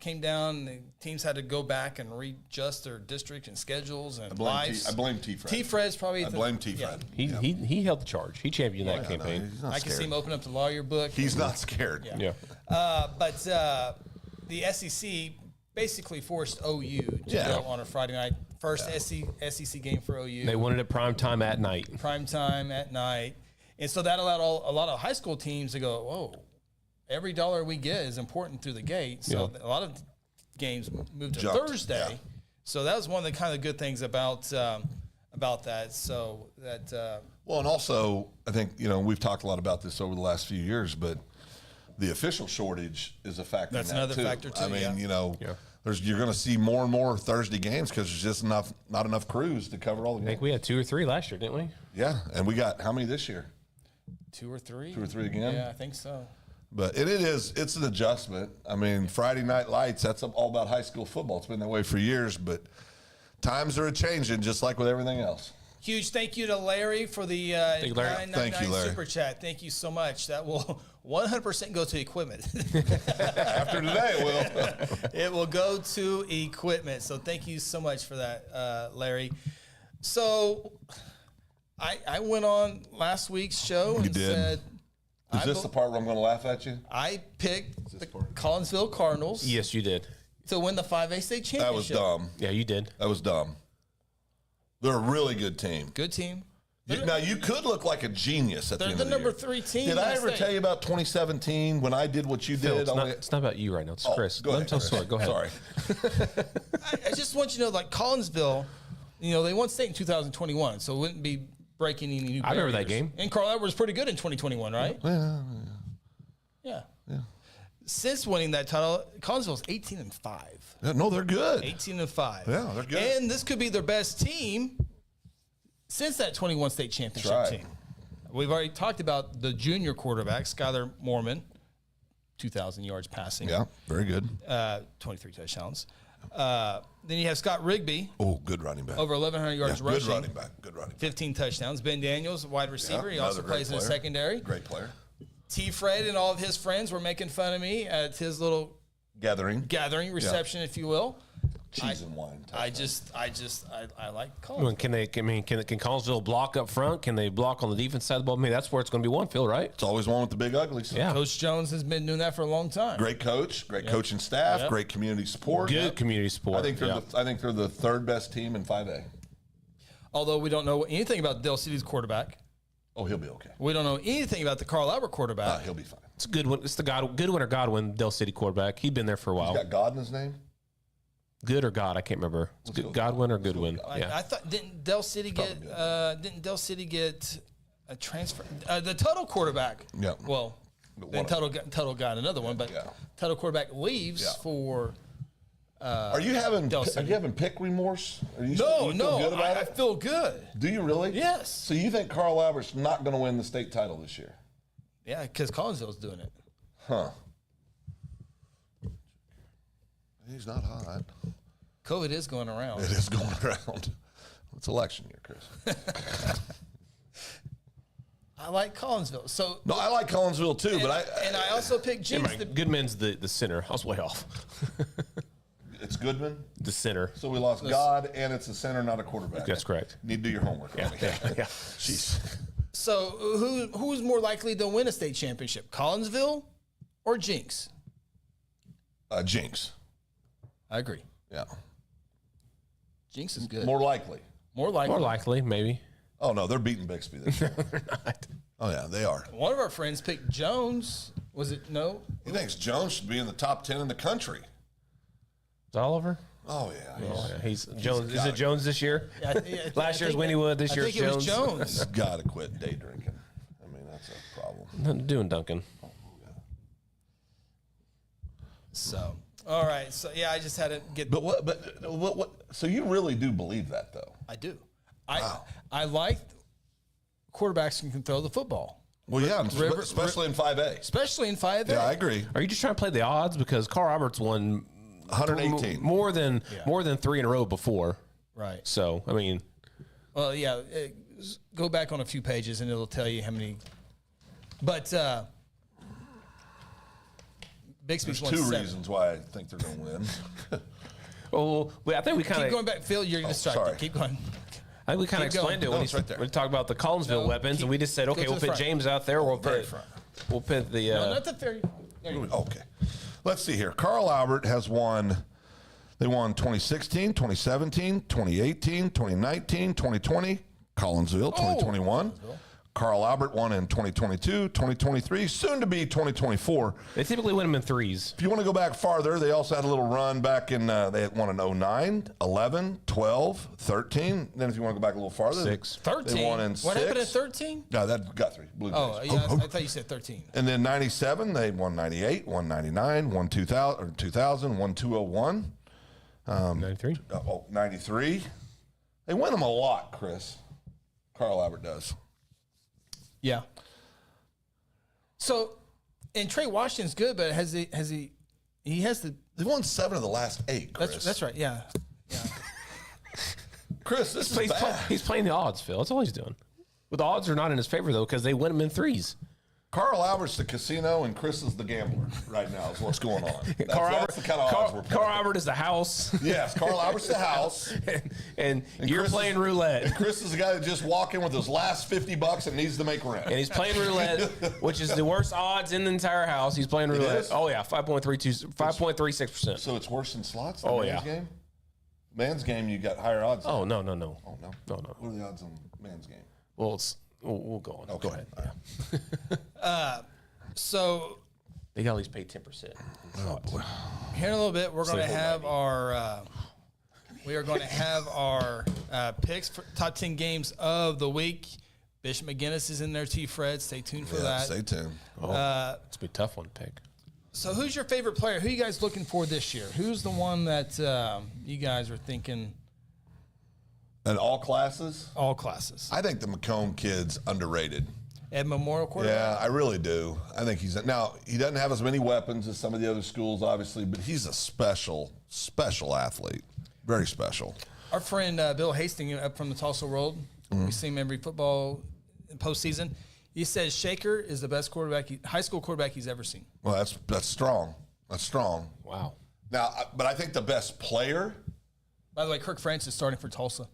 came down, the teams had to go back and readjust their district and schedules and lives.
I blame T-Fred.
T-Fred's probably.
I blame T-Fred.
Yeah. He held the charge. He championed that campaign.
No,
I can see him open up the lawyer book.
He's not scared.
Yeah.
But the SEC basically forced OU to go on a Friday night. First SEC game for OU.
They wanted it prime time at night.
Prime time at night. And so that allowed a lot of high school teams to go, whoa, every dollar we get is important through the gate. So a lot of games moved to Thursday. Yeah. So that was one of the kind of good things about that. So that
well, and also I think we've talked a lot about this over the last few years, but the official shortage is a factor.
That's
in that
another factor too.
I mean, you're going to see more and more Thursday games because there's just not enough crews to cover all the games.
I think we had 2 or 3 last year, didn't we?
Yeah, and we got how many this year?
2 or 3.
2 or 3 again.
Yeah, I think so.
But it's an adjustment. I mean, Friday Night Lights, that's all about high school football. It's been that way for years, but times are changing just like with everything else.
Huge thank you to Larry for the $9.99 super chat. Thank you so much. That will 100% go to equipment.
After today, it will.
It will go to equipment. So thank you so much for that, Larry. So I went on last week's show and said,
is this the part where I'm going to laugh at you?
I picked the Collinsville Cardinals.
Yes, you did.
To win the 5A state championship.
That was dumb.
Yeah, you did.
That was dumb. They're a really good team.
Good team.
Now, you could look like a genius at the end of the
number
year.
3 team.
Did I ever tell you about 2017 when I did what you
Phil,
did?
it's not about you right now. It's Chris.
Go ahead, Chris.
Go ahead.
Sorry.
I just want you to know, like Collinsville, they won state in 2021, so it wouldn't be breaking any new barriers.
I remember that game.
And Carl Albert was pretty good in 2021, right? Yeah. Since winning that title, Collinsville's 18-5.
Yeah, no, they're good.
18-5.
Yeah, they're good.
And this could be their best team since that 21 state championship
That's right.
team. We've already talked about the junior quarterback, Skylar Mormon, 2,000 yards passing.
Yeah, very good.
23 touchdowns. Then you have Scott Rigby.
Oh, good running back.
Over 1,100 yards
Good
rushing.
running back. Good running back.
15 touchdowns. Ben Daniels, wide receiver. He also
another great
plays in the
player.
secondary.
Great player.
T. Fred and all of his friends were making fun of me at his little
Gathering
reception, if you will.
Cheese and wine.
I like Collins.
Can Collinsville block up front? Can they block on the defense side of the ball? I mean, that's where it's going to be won, Phil, right?
It's always one with the big uglies.
Yeah.
Coach Jones has been doing that for a long time.
Great coach, great coaching staff, great community support.
Good community support.
I think they're the third best team in 5A.
Although we don't know anything about Dell City's quarterback.
Oh, he'll be okay.
We don't know anything about the Carl Albert quarterback.
He'll be fine.
It's a good one. It's the Goodwin or Godwin, Dell City quarterback. He'd been there for a while.
He's got God in his name?
Good or God, I can't remember. It's Godwin or Goodwin.
I thought didn't Dell City get a transfer? The Tuttle quarterback.
Yeah.
Well, then Tuttle got another one, but Tuttle quarterback leaves for.
Are you having pick remorse? Are you
No,
good about
I
it?
feel good.
Do you really?
Yes.
So you think Carl Albert's not going to win the state title this year?
Yeah, because Collinsville's doing it.
Huh. He's not hot.
COVID is going around.
It is going around. It's election year, Chris.
I like Collinsville. So
no, I like Collinsville too, but
I also picked Jinx.
Goodman's the center. I was way off.
It's Goodman,
the center.
So we lost God, and it's a center, not a quarterback.
That's correct.
Need to do your homework.
Yeah.
Jeez.
So who's more likely to win a state championship, Collinsville or Jinx?
Jinx.
I agree.
Yeah.
Jinx is good.
More likely.
More likely, maybe.
Oh no, they're beating Bixby this year.
They're not.
Oh yeah, they are.
One of our friends picked Jones. Was it no?
He thinks Jones should be in the top 10 in the country.
Is Oliver?
Oh yeah.
He's Jones. Is it Jones this year?
Yeah,
Last year's Winniewood. This year's Jones.
Jones.
He's got to quit day drinking. I mean, that's a problem.
Nothing doing Duncan.
So, all right. So yeah, I just had to get.
But what? So you really do believe that, though?
I do. I like quarterbacks who can throw the football.
Well, yeah, especially in 5A.
Especially in 5A.
Yeah, I agree.
Are you just trying to play the odds because Carl Roberts won
118
more than 3 in a row before?
Right.
So I mean,
well, yeah. Go back on a few pages and it'll tell you how many. But Bixby's
There's
won
2
7.
reasons why I think they're going to win.
well, I think we kind of
keep going back, Phil. You're going to start.
sorry.
Keep going.
I think we kind of explained it when we talked about the Collinsville weapons, and we just said, okay, we'll put James out there. We'll put the.
No, not the very.
Okay. Let's see here. Carl Albert has won. They won 2016, 2017, 2018, 2019, 2020. Collinsville, 2021. Carl Albert won in 2022, 2023, soon to be 2024.
They typically win them in 3s.
If you want to go back farther, they also had a little run back in, they had won in 09, 11, 12, 13. Then if you want to go back a little farther,
6.
13.
They won in
What
6.
happened at 13?
No, that Guthrie. Blue Jays.
Oh, yeah, I thought you said 13.
And then 97, they won 98, won 99, won 2000, won 201.
93.
93. They win them a lot, Chris. Carl Albert does.
Yeah. So, and Trey Washington's good, but has he has the.
They won 7 of the last 8, Chris.
That's right. Yeah.
Chris, this is bad.
He's playing the odds, Phil. That's all he's doing. But the odds are not in his favor, though, because they win them in 3s.
Carl Albert's the casino and Chris is the gambler right now is what's going on. That's the kind of odds we're playing.
Carl Albert is the house.
Yes, Carl Albert's the house.
and you're
Chris
playing roulette.
And Chris is the guy that just walked in with his last $50 and needs to make rent.
And he's playing roulette, which is the worst odds in the entire house. He's playing roulette.
Is?
Oh, yeah, 5.36%.
So it's worse than slots than
Oh,
man's game? Man's game, you got higher odds.
Oh, no.
Oh, no?
No.
What are the odds on man's game?
Well, we'll go on.
Okay.
Go ahead.
So
they got at least pay 10%.
Oh boy.
here in a little bit, we're going to have our picks for top 10 games of the week. Bishop McGinnis is in there too, Fred. Stay tuned for that.
Stay tuned.
It's going to be a tough one to pick.
So who's your favorite player? Who are you guys looking for this year? Who's the one that you guys are thinking?
And all classes?
All classes.
I think the Macomb kid's underrated.
Ed Memorial quarterback?
Yeah, I really do. I think now he doesn't have as many weapons as some of the other schools, obviously, but he's a special athlete. Very special.
Our friend Bill Hastings up from the Tulsa World, we see him every football postseason. He says Shaker is the best high school quarterback he's ever seen.
Well, that's strong. That's strong.
Wow.
Now, but I think the best player.
By the way, Kirk Francis starting for Tulsa.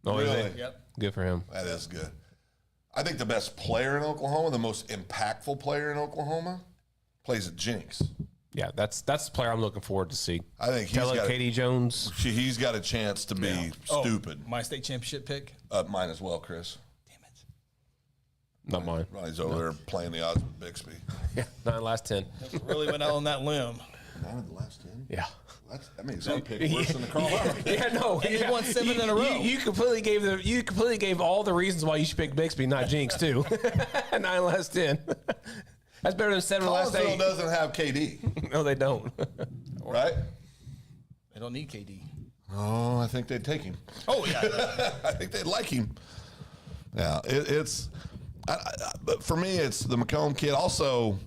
Oh,
really?
Is he?
Yep.
Good for him.
That is good. I think the best player in Oklahoma, the most impactful player in Oklahoma, plays at Jenks.
Yeah, that's the player I'm looking forward to see.
I think he's got
Katie Jones.
He's got a chance to be stupid.
My state championship pick.
Mine as well, Chris.
Damn it.
Not mine.
Ronnie's over there playing the odds with Bixby.
Yeah, 9 last 10.
Really went out on that limb.
9 of the last 10?
Yeah.
That means I picked worse than the Colorado.
Yeah, no.
He won 7 in a row.
You completely gave all the reasons why you should pick Bixby, not Jinx, too. 9 last 10. That's better than 7 last 8.
Collinsville doesn't have KD.
No, they don't.
Right?
They don't need KD.
Oh, I think they'd take him.
Oh, yeah.
I think they'd like him. Yeah, but for me, it's the Macomb kid. Also,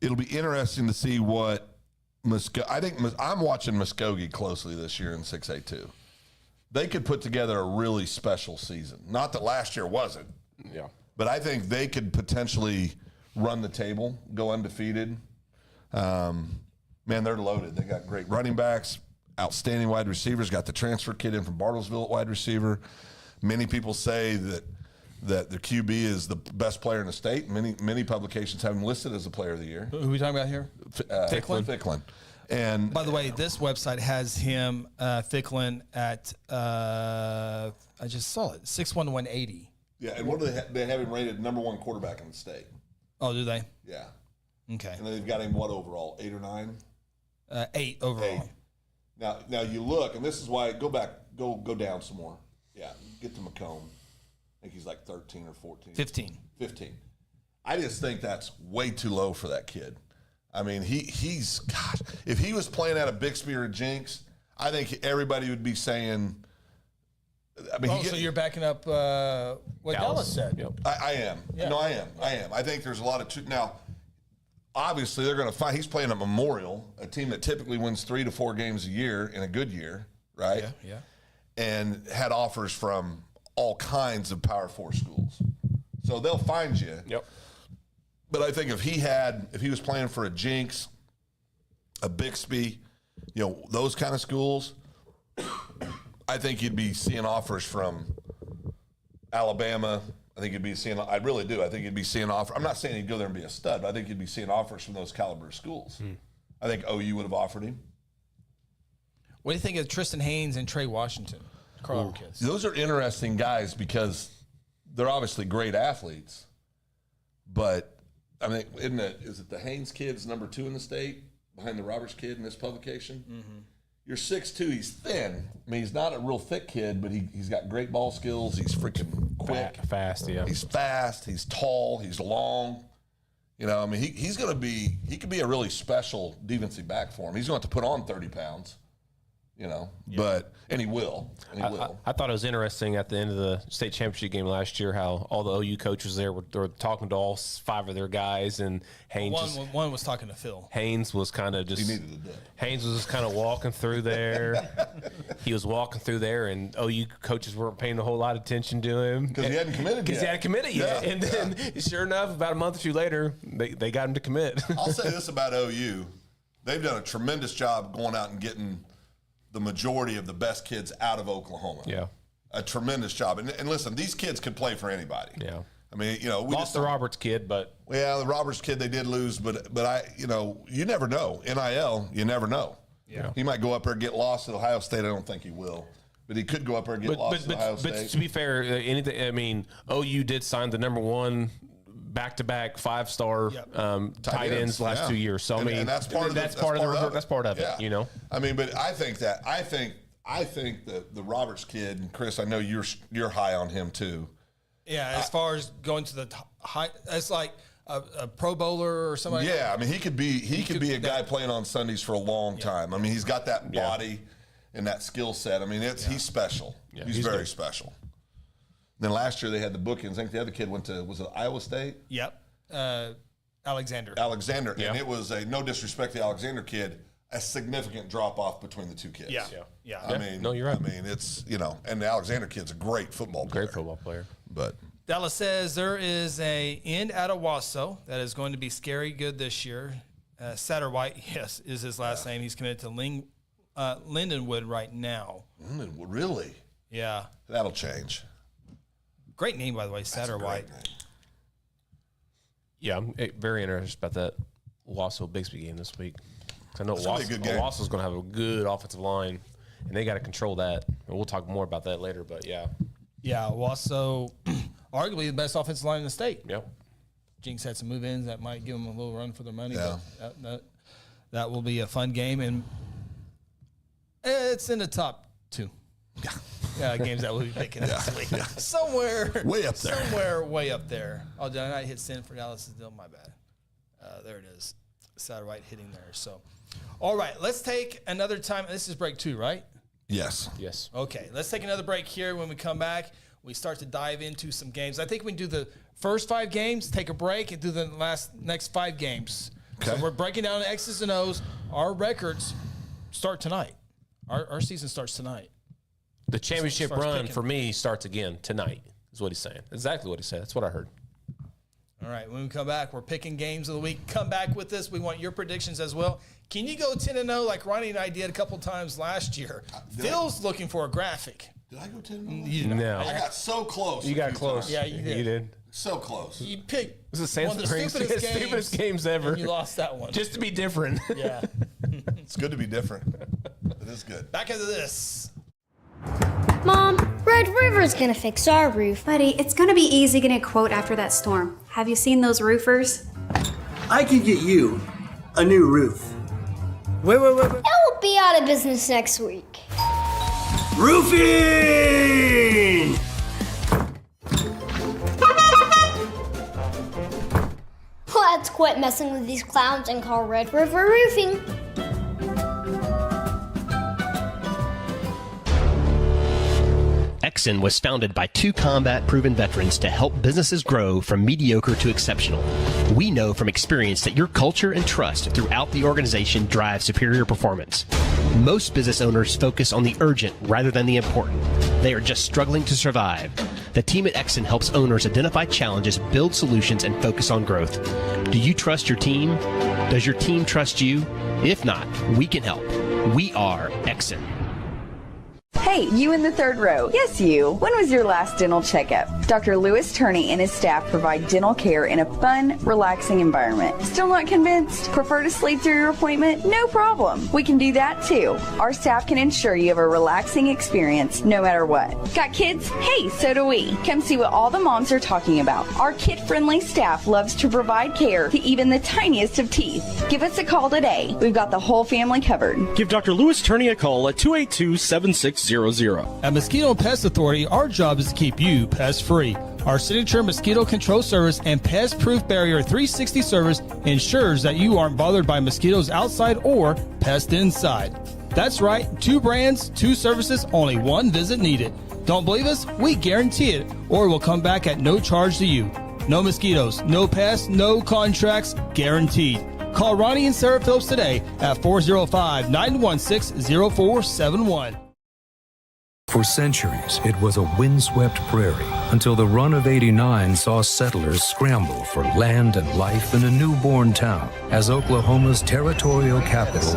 it'll be interesting to see what I think I'm watching Muskogee closely this year in 6A2. They could put together a really special season. Not that last year wasn't.
Yeah.
But I think they could potentially run the table, go undefeated. Man, they're loaded. They got great running backs, outstanding wide receivers, got the transfer kid in from Bartlesville at wide receiver. Many people say that the QB is the best player in the state. Many publications have him listed as the player of the year.
Who are we talking about here?
Ficklin. And
by the way, this website has him, Ficklin, at, I just saw it, 6'1", 180.
Yeah, and what do they have him rated #1 quarterback in the state.
Oh, do they?
Yeah.
Okay.
And they've got him what overall, 8 or 9?
8 overall.
8. Now you look, and this is why go down some more. Yeah, get to Macomb. I think he's like 13 or 14.
15.
I just think that's way too low for that kid. I mean, he's gosh, if he was playing at a Bixby or a Jinx, I think everybody would be saying. I mean,
so you're backing up what Dallas said.
Yep.
I am. Yeah. No, I am. I think there's a lot of now. Obviously, they're going to find. He's playing at Memorial, a team that typically wins 3 to 4 games a year in a good year, right?
Yeah.
And had offers from all kinds of Power 4 schools, so they'll find you.
Yep.
But I think if he was playing for a Jinx, a Bixby, those kind of schools, I think you'd be seeing offers from Alabama. I really do. I think you'd be seeing offers. I'm not saying he'd go there and be a stud, but I think you'd be seeing offers from those caliber schools. I think OU would have offered him.
What do you think of Tristan Haynes and Trey Washington? Carl kids.
Those are interesting guys because they're obviously great athletes. But, I mean, is it the Haynes kid's #2 in the state behind the Roberts kid in this publication? Mm-hmm. You're 6'2", he's thin. I mean, he's not a real thick kid, but he's got great ball skills. He's freaking quick.
Fast, yeah.
He's fast. He's tall. He's long. I mean, he could be a really special defensive back for him. He's going to have to put on 30 pounds. And he will.
I thought it was interesting at the end of the state championship game last year how all the OU coaches there were talking to all 5 of their guys, and Haynes.
One was talking to Phil.
Haynes was kind of just.
He needed a dip.
Haynes was just kind of walking through there. He was walking through there, and OU coaches weren't paying a whole lot of attention to him
because he hadn't committed yet.
And then, sure enough, about a month or 2 later, they got him to commit.
I'll say this about OU: they've done a tremendous job going out and getting the majority of the best kids out of Oklahoma.
Yeah.
A tremendous job. And listen, these kids could play for anybody.
Yeah.
I mean, we
lost the Roberts kid, but.
Yeah, the Roberts kid they did lose, but you never know. NIL, you never know.
Yeah.
He might go up there and get lost at Ohio State. I don't think he will. But he could go up there and get lost to Ohio State.
But to be fair, anything. I mean, OU did sign the number one back-to-back 5-star tight ends last 2 years. So I mean,
and that's part of
that's part of it. You know.
I mean, but I think the Roberts kid, and Chris, I know you're high on him too.
Yeah, as far as going to the high, it's like a Pro Bowler or somebody.
Yeah, I mean, he could be a guy playing on Sundays for a long time. I mean, he's got that body and that skill set. I mean, he's special. Yeah, he's very special. Then last year they had the bookends. I think the other kid was it Iowa State?
Yep. Alexander.
And it was no disrespect to the Alexander kid, a significant drop off between the two kids.
Yeah.
I mean,
no, you're right.
I mean, it's and the Alexander kid's a great football player. But
Dallas says there is a end at Owasso that is going to be scary good this year. Satterwhite, yes, is his last name. He's committed to Lindenwood right now.
Lindenwood, really?
Yeah.
That'll change.
Great name, by the way, Satterwhite.
Yeah, I'm very interested about that Owasso-Bixby game this week. I know Owasso's going to have a good offensive line, and they got to control that. And we'll talk more about that later, but yeah.
Yeah, Owasso, arguably the best offensive line in the state.
Yep.
Jinx had some move-ins that might give them a little run for their money.
Yeah.
But that will be a fun game, and it's in the top 2. Games that we'll be picking this week.
Yeah.
Somewhere
way up there.
Somewhere way up there. Oh, did I not hit send for Dallas? Still my bad. There it is. Satterwhite hitting there. So, all right, let's take another time. This is break 2, right?
Yes.
Okay, let's take another break here. When we come back, we start to dive into some games. I think we can do the first 5 games, take a break, and do the next 5 games.
Okay.
So we're breaking down the X's and O's. Our records start tonight. Our season starts tonight.
The championship run for me starts again tonight, is what he's saying. Exactly what he said. That's what I heard.
All right, when we come back, we're picking games of the week. Come back with us. We want your predictions as well. Can you go 10-0 like Ronnie and I did a couple times last year? Phil's looking for a graphic.
Did I go 10-0?
No.
I got so close.
You got close.
Yeah, you did.
You did.
So close.
You picked
This is
one of the
stupidest games ever.
And you lost that one.
Just to be different.
Yeah.
It's good to be different. It is good.
Back into this.
Mom, Red River's gonna fix our roof.
Buddy, it's gonna be easy getting a quote after that storm. Have you seen those roofers?
I can get you a new roof. Wait.
That will be out of business next week.
Roofing!
Let's quit messing with these clowns and call Red River Roofing.
Exxon was founded by 2 combat-proven veterans to help businesses grow from mediocre to exceptional. We know from experience that your culture and trust throughout the organization drive superior performance. Most business owners focus on the urgent rather than the important. They are just struggling to survive. The team at Exxon helps owners identify challenges, build solutions, and focus on growth. Do you trust your team? Does your team trust you? If not, we can help. We are Exxon.
Hey, you in the third row. Yes, you. When was your last dental checkup? Dr. Louis Turney and his staff provide dental care in a fun, relaxing environment. Still not convinced? Prefer to sleep through your appointment? No problem. We can do that too. Our staff can ensure you have a relaxing experience no matter what. Got kids? Hey, so do we. Come see what all the moms are talking about. Our kid-friendly staff loves to provide care to even the tiniest of teeth. Give us a call today. We've got the whole family covered.
Give Dr. Louis Turney a call at 282-7600.
At Mosquito and Pest Authority, our job is to keep you pest-free. Our signature mosquito control service and pest-proof barrier 360 service ensures that you aren't bothered by mosquitoes outside or pests inside. That's right, 2 brands, 2 services, only 1 visit needed. Don't believe us? We guarantee it, or we'll come back at no charge to you. No mosquitoes, no pests, no contracts, guaranteed. Call Ronnie and Sarah Phillips today at 405-916-0471.
For centuries, it was a windswept prairie until the run of '89 saw settlers scramble for land and life in a newborn town as Oklahoma's territorial capital,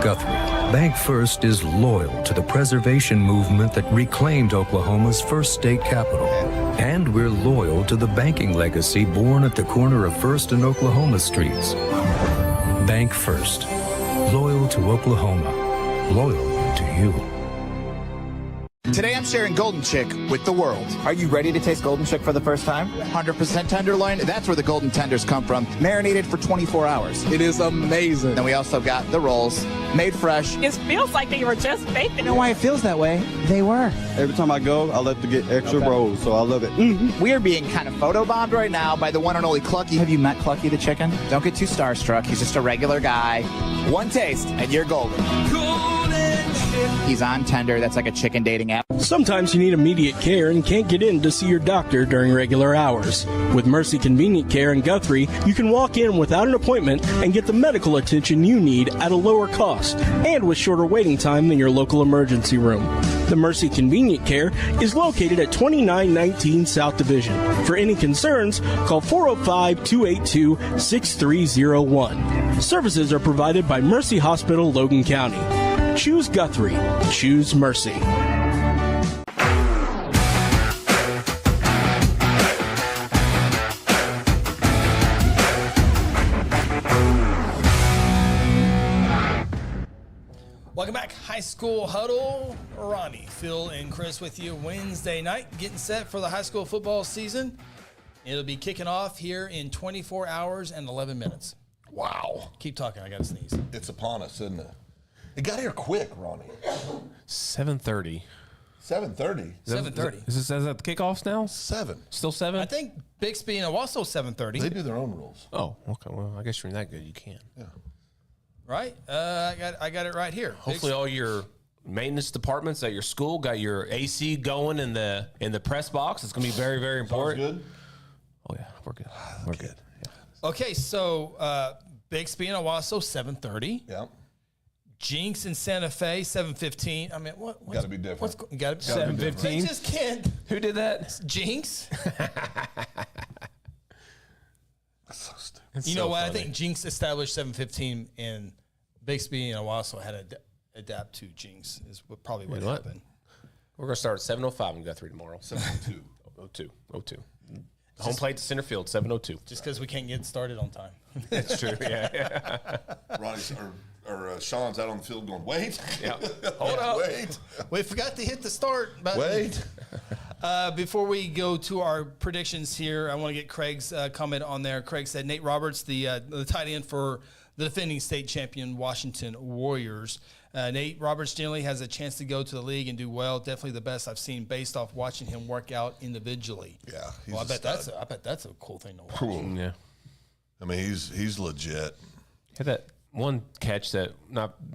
Guthrie. Bank First is loyal to the preservation movement that reclaimed Oklahoma's first state capital. And we're loyal to the banking legacy born at the corner of First and Oklahoma Streets. Bank First. Loyal to Oklahoma. Loyal to you.
Today I'm sharing Golden Chick with the world. Are you ready to taste Golden Chick for the first time? 100% tenderloin. That's where the golden tenders come from. Marinated for 24 hours. It is amazing. Then we also got the rolls, made fresh.
It feels like they were just baked.
You know why it feels that way? They were.
Every time I go, I love to get extra rolls, so I love it.
We are being kind of photobombed right now by the one and only Clucky. Have you met Clucky the chicken? Don't get too starstruck. He's just a regular guy. One taste, and you're golden. He's on Tender. That's like a chicken dating app.
Sometimes you need immediate care and can't get in to see your doctor during regular hours. With Mercy Convenient Care in Guthrie, you can walk in without an appointment and get the medical attention you need at a lower cost and with shorter waiting time than your local emergency room. The Mercy Convenient Care is located at 2919 South Division. For any concerns, call 405-282-6301. Services are provided by Mercy Hospital, Logan County. Choose Guthrie. Choose Mercy.
Welcome back, High School Huddle. Ronnie, Phil, and Chris with you Wednesday night, getting set for the high school football season. It'll be kicking off here in 24 hours and 11 minutes.
Wow.
Keep talking, I got to sneeze.
It's upon us, isn't it? It got here quick, Ronnie.
7:30.
7:30?
7:30.
Is that the kickoffs now?
7.
Still 7?
I think Bixby and Owasso 7:30.
They do their own rules.
Oh, okay. Well, I guess you're that good. You can.
Yeah.
Right? I got it right here.
Hopefully all your maintenance departments at your school got your AC going in the press box. It's going to be very, very important.
Sounds good?
Oh, yeah. We're good. We're good. Yeah.
Okay, so Bixby and Owasso 7:30.
Yeah.
Jinx and Santa Fe 7:15. I mean, what?
Got to be different.
Got to be
7:15.
They just can't.
Who did that?
Jinx.
That's so stupid.
You know what? I think Jinx established 7:15, and Bixby and Owasso had to adapt to Jinx. Is probably what happened.
We're gonna start at 7:05 in Guthrie tomorrow. 7:02. 02. Home plate to center field 7:02.
Just because we can't get started on time.
That's true. Yeah.
Ronnie's or Sean's out on the field going, wait.
Yeah. Hold up.
Wait.
We forgot to hit the start button.
Wait.
Before we go to our predictions here, I want to get Craig's comment on there. Craig said Nate Roberts, the tight end for the defending state champion Washington Warriors. Nate Roberts generally has a chance to go to the league and do well. Definitely the best I've seen based off watching him work out individually.
Yeah,
well, I bet that's a cool thing to watch.
Cool.
Yeah.
I mean, he's legit.
Had that one catch that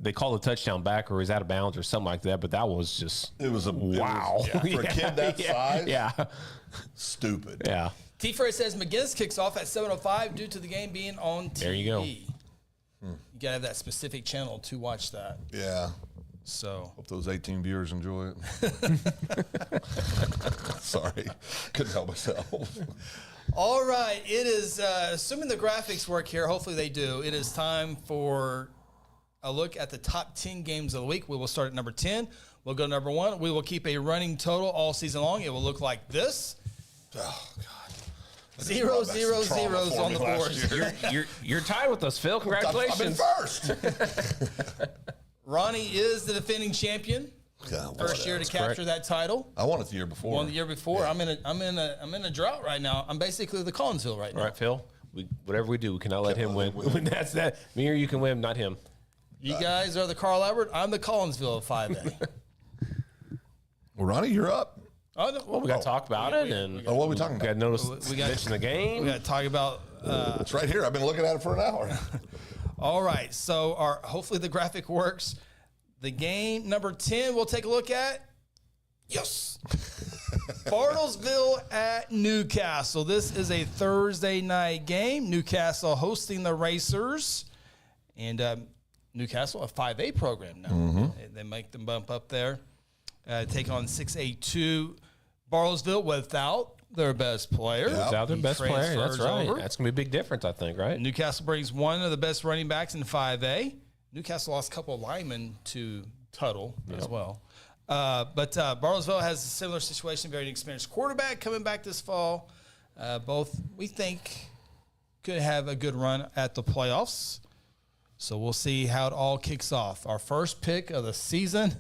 they call the touchdown back or he's out of bounds or something like that, but that was just wow.
For a kid that size,
yeah,
stupid.
Yeah.
T. Frey says McGinnis kicks off at 7:05 due to the game being on TV.
There you go.
You gotta have that specific channel to watch that.
Yeah.
So
hope those 18 viewers enjoy it. Sorry, couldn't help myself.
All right, it is, assuming the graphics work here, hopefully they do, it is time for a look at the top 10 games of the week. We will start at number 10. We'll go to number 1. We will keep a running total all season long. It will look like this.
Oh, God.
0, 0, zeros on the board.
You're tied with us, Phil. Congratulations.
I've been first.
Ronnie is the defending champion. First year to capture that title.
I won it the year before.
Won the year before. Yeah. I'm in a drought right now. I'm basically the Collinsville right now.
All right, Phil. Whatever we do, we cannot let him win. That's that. Me or you can win, not him.
You guys are the Carl Albert. I'm the Collinsville of 5A.
Well, Ronnie, you're up.
Oh, no,
well, we got to talk about it.
What are we talking about?
We got to notice. We got mention the game.
We got to talk about.
It's right here. I've been looking at it for an hour.
All right. So hopefully the graphic works. The game number 10 we'll take a look at. Yes. Bartlesville at Newcastle. This is a Thursday night game. Newcastle hosting the Racers. And Newcastle, a 5A program now. Mm-hmm. They make them bump up there. Take on 6A2 Bartlesville without their best player.
Yeah. Without their best player. That's right.
Over.
That's going to be a big difference, I think, right?
Newcastle brings one of the best running backs in 5A. Newcastle lost a couple of linemen to Tuttle as well. But Bartlesville has a similar situation, very inexperienced quarterback coming back this fall. Both, we think, could have a good run at the playoffs. So we'll see how it all kicks off. Our first pick of the season,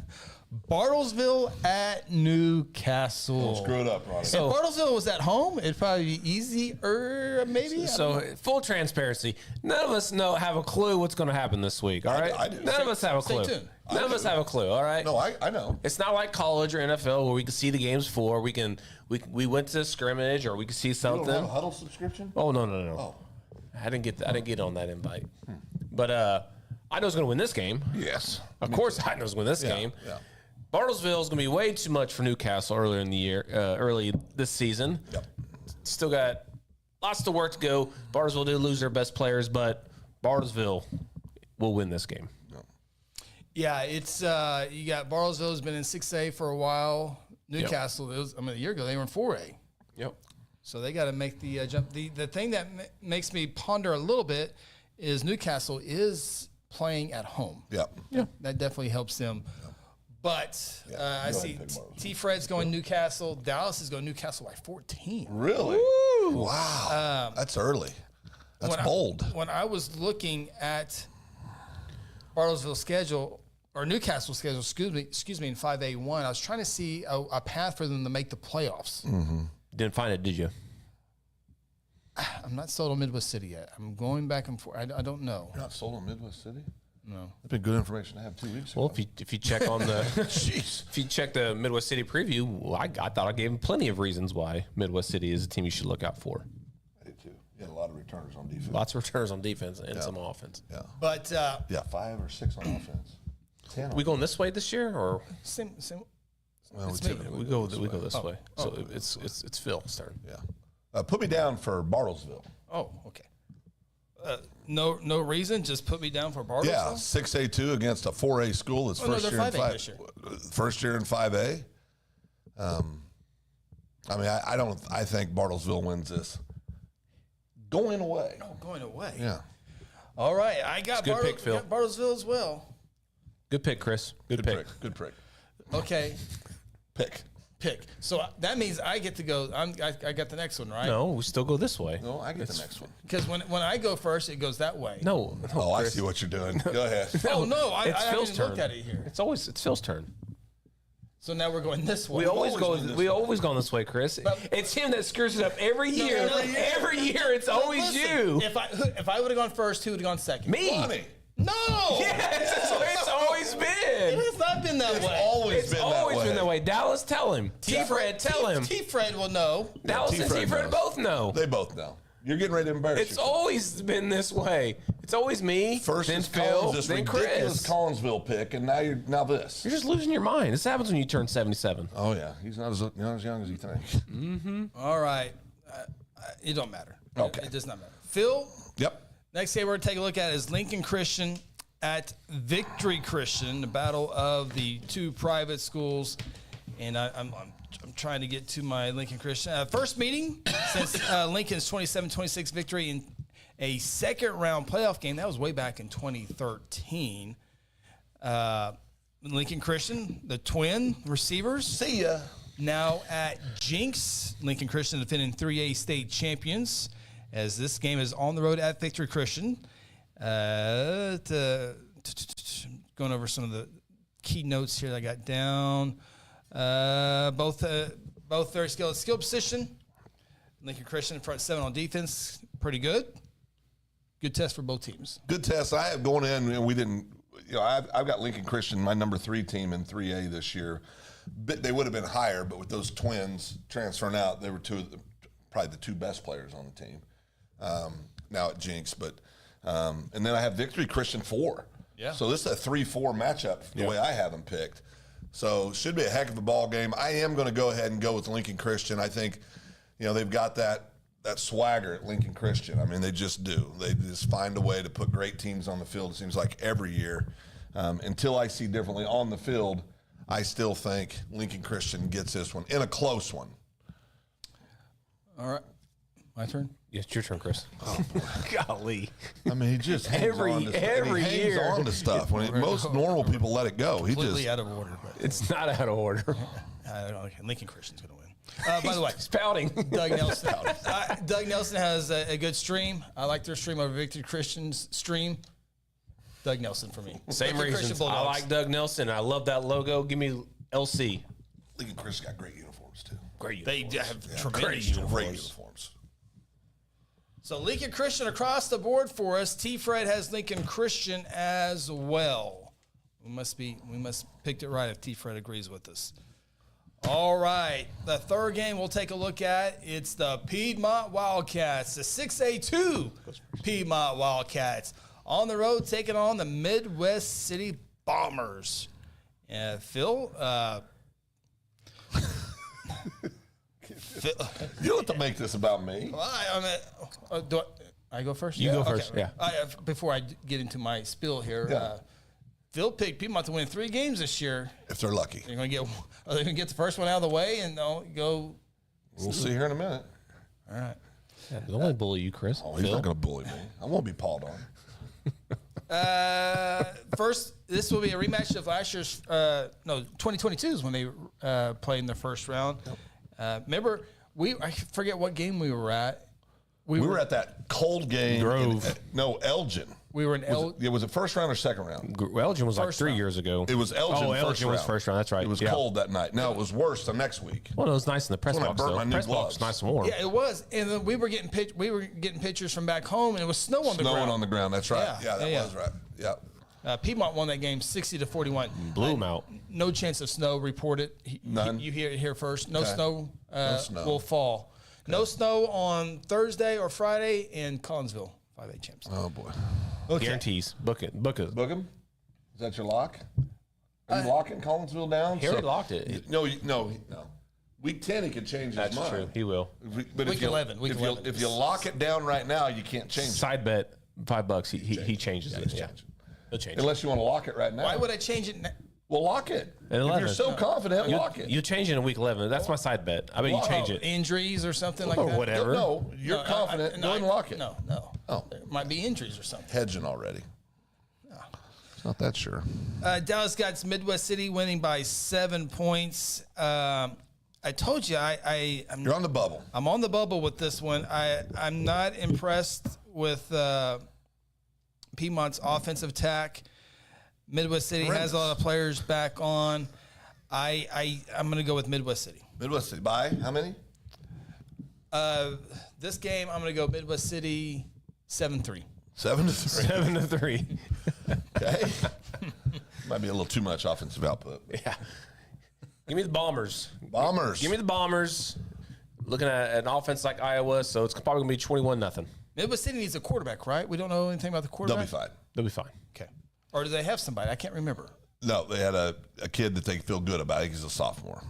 Bartlesville at Newcastle.
Don't screw it up, Ronnie.
So, if Bartlesville was at home, it'd probably be easier, maybe.
So, full transparency, none of us have a clue what's going to happen this week, all right?
I do.
None of us have a clue.
Stay tuned.
None of us have a clue, all right?
No, I know.
It's not like college or NFL where we can see the games before. We went to scrimmage or we can see something.
You don't have a Huddle subscription?
Oh, no.
Oh.
I didn't get on that invite. But I know who's going to win this game.
Yes.
Of course I know who's going to win this game.
Yeah.
Bartlesville is going to be way too much for Newcastle earlier in the year, early this season.
Yep.
Still got lots of work to go. Bartlesville did lose their best players, but Bartlesville will win this game.
Yeah, it's you got Bartlesville's been in 6A for a while. Newcastle, a year ago they were in 4A.
Yep.
So they got to make the jump. The thing that makes me ponder a little bit is Newcastle is playing at home.
Yep.
Yeah, that definitely helps them. But I see T-Fred's going Newcastle. Dallas is going Newcastle by 14.
Really? Woo! Wow. That's early. That's bold.
When I was looking at Bartlesville's schedule, or Newcastle's schedule, excuse me, in 5A1, I was trying to see a path for them to make the playoffs.
Mm-hmm.
Didn't find it, did you?
I'm not sold on Midwest City yet. I'm going back and forth. I don't know.
You're not sold on Midwest City?
No.
That'd be good information to have 2 weeks ago.
Well, if you check on the if you check the Midwest City preview, I thought I gave him plenty of reasons why Midwest City is a team you should look out for.
I did too. You had a lot of returners on defense.
Lots of returners on defense and some offense.
Yeah.
But
5 or 6 on offense. 10
we going this way this year or
same
well,
we go this way. So it's Phil's turn.
Yeah. Put me down for Bartlesville.
Oh, okay. No reason. Just put me down for Bartlesville.
Yeah, 6A2 against a 4A school. It's first year in
5A this year.
First year in 5A. I think Bartlesville wins this. Going away.
Oh, going away.
Yeah.
All right, I got,
good pick, Phil.
Got Bartlesville as well.
Good pick, Chris. Good pick.
Good pick.
Okay.
Pick.
So that means I get to go. I got the next one, right?
No, we still go this way.
No, I get the next one.
Because when I go first, it goes that way.
No.
Oh, I see what you're doing. Go ahead.
Oh no, I
Phil's
haven't
turn.
looked at it here.
It's Phil's turn.
So now we're going this way.
We always go this way, Chris. It's him that screws it up every year. Every year, it's always you.
If I would have gone first, who would have gone second?
Me.
Ronnie.
No.
Yes, that's the way it's always been.
It has not been that way.
Always
been that way. Dallas, tell him. T-Fred, tell him.
T-Fred will know.
Dallas and T-Fred both know.
They both know. You're getting ready to embarrass
It's always been this way. It's always me,
First
then
is
Phil,
Collins, this
then
ridiculous
Chris.
Collinsville pick, and now this.
You're just losing your mind. This happens when you turn 77.
Oh yeah, he's not as young as you think.
Mm-hmm.
All right. It don't matter.
Okay.
It does not matter. Phil.
Yep.
Next game we're going to take a look at is Lincoln Christian at Victory Christian, the battle of the two private schools. And I'm trying to get to my Lincoln Christian. First meeting since Lincoln's 27-26 victory in a second-round playoff game. That was way back in 2013. Lincoln Christian, the twin receivers.
See ya.
Now at Jinx, Lincoln Christian defending 3A state champions, as this game is on the road at Victory Christian. Going over some of the key notes here that I got down. Both very skilled. Skill position. Lincoln Christian front 7 on defense. Pretty good. Good test for both teams.
Good test. I have going in, and we didn't. I've got Lincoln Christian, my number 3 team in 3A this year. They would have been higher, but with those twins transferring out, they were probably the 2 best players on the team. Now at Jinx, and then I have Victory Christian 4.
Yeah.
So this is a 3-4 matchup the way I have them picked. So should be a heck of a ball game. I am going to go ahead and go with Lincoln Christian. I think, they've got that swagger at Lincoln Christian. I mean, they just do. They just find a way to put great teams on the field. It seems like every year. Until I see differently on the field, I still think Lincoln Christian gets this one in a close one.
All right. My turn?
Yeah, it's your turn, Chris.
Oh, boy.
Golly.
I mean, he just hangs on to stuff. Most normal people let it go. He
Completely
just
out of order. But
It's not out of order.
I don't know. Lincoln Christian's going to win. By the way,
He's pouting.
Doug Nelson. Doug Nelson has a good stream. I like their stream over Victory Christian's stream. Doug Nelson for me.
Same
Lincoln Christian
reasons. I
Bulldogs.
like Doug Nelson. I love that logo. Give me LC.
Lincoln Christian got great uniforms too.
Great
They
uniforms.
have tremendous
Great
uniforms.
uniforms.
So Lincoln Christian across the board for us. T-Fred has Lincoln Christian as well. We must picked it right if T-Fred agrees with us. All right, the third game we'll take a look at, it's the Piedmont Wildcats, the 6A2 Piedmont Wildcats, on the road taking on the Midwest City Bombers. Phil,
You don't have to make this about me.
do I go first?
You go first, yeah.
Before I get into my spiel here, Phil picked Piedmont to win 3 games this year.
If they're lucky.
Are they going to get the first one out of the way and go?
We'll see here in a minute.
All right.
Yeah, don't let him bully you, Chris.
Oh, he's
Phil.
not going to bully me. I won't be pawed on.
First, this will be a rematch of last year's, 2022 is when they played in the first round. Remember, I forget what game we were at.
We were at that cold game.
Grove.
Elgin.
We were in
Was it first round or second round?
Elgin was like
First
3
round.
years ago.
It was Elgin.
Elgin was first round. That's right.
It was
Yeah.
cold that night. No, it was worse the next week.
Well, it was nice in the press
That's when I
box,
burnt
though.
my new
Press
gloves.
box, nice and warm.
Yeah, it was, and then we were getting pictures from back home, and it was snow on the ground.
Snowing on the ground. That's right.
Yeah,
that was right. Yeah.
Piedmont won that game 60-41.
Blew them out.
No chance of snow reported.
None.
You hear it here first. No
Okay.
snow,
snow.
will fall. Okay. No snow on Thursday or Friday in Collinsville. 5A champs.
Oh boy.
Okay.
Guarantees. Book it. Book it.
Book him. Is that your lock? Are you locking Collinsville down?
He already locked it.
No. Week 10, he could change
That's
his mind.
true. He will.
But
Week 11.
If you lock it down right now, you can't change it.
Side bet, $5. He changes it. Yeah. He'll change it.
Unless you want to lock it right now.
Why would I change it?
Well, lock it.
At 11.
If you're so confident, lock it.
You change it in week 11. That's my side bet. I bet you change it.
Injuries or something like
Or
that?
whatever.
No, you're confident. Go and lock it.
No.
Oh.
There might be injuries or something.
Hedging already. It's not that sure.
Dallas got Midwest City winning by 7 points. I told you I'm
You're on the bubble.
I'm on the bubble with this one. I'm not impressed with Piedmont's offensive attack. Midwest City has a lot of players back on. I'm going to go with Midwest City.
Midwest City. By how many?
This game, I'm going to go Midwest City 7-3.
7-3.
7-3.
Okay. Might be a little too much offensive output.
Yeah. Give me the Bombers.
Bombers.
Give me the Bombers. Looking at an offense like Iowa, so it's probably going to be 21-0.
Midwest City needs a quarterback, right? We don't know anything about the quarterback?
They'll be fine.
They'll be fine.
Okay. Or do they have somebody? I can't remember.
No, they had a kid that they feel good about. He's a sophomore.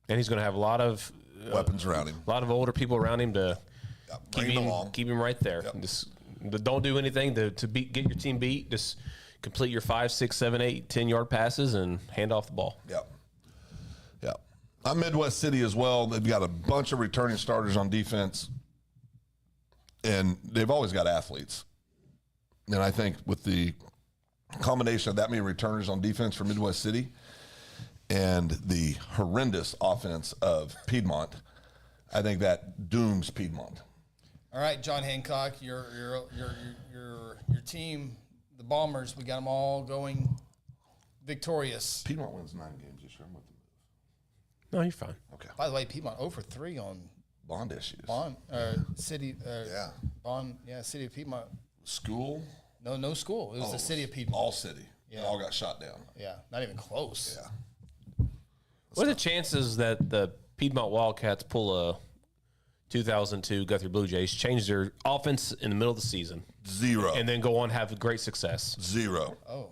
And he's going to have a lot of
weapons around him.
A lot of older people around him to
bring him along.
Keep him right there.
Yep.
Just don't do anything to get your team beat. Just complete your 5, 6, 7, 8, 10-yard passes and hand off the ball.
Yep. Yep. I'm Midwest City as well. They've got a bunch of returning starters on defense, and they've always got athletes. And I think with the combination of that many returners on defense for Midwest City and the horrendous offense of Piedmont, I think that dooms Piedmont.
All right, John Hancock, your team, the Bombers, we got them all going victorious.
Piedmont wins 9 games this year. I'm with them.
No, you're fine.
Okay.
By the way, Piedmont 0-3 on
bond issues.
City. City of Piedmont.
School?
No school. It was the city of Piedmont.
All city. Yeah. It all got shot down.
Yeah, not even close.
Yeah.
What are the chances that the Piedmont Wildcats pull a 2002 Guthrie Blue Jays, change their offense in the middle of the season?
0.
And then go on and have great success?
0.
Oh.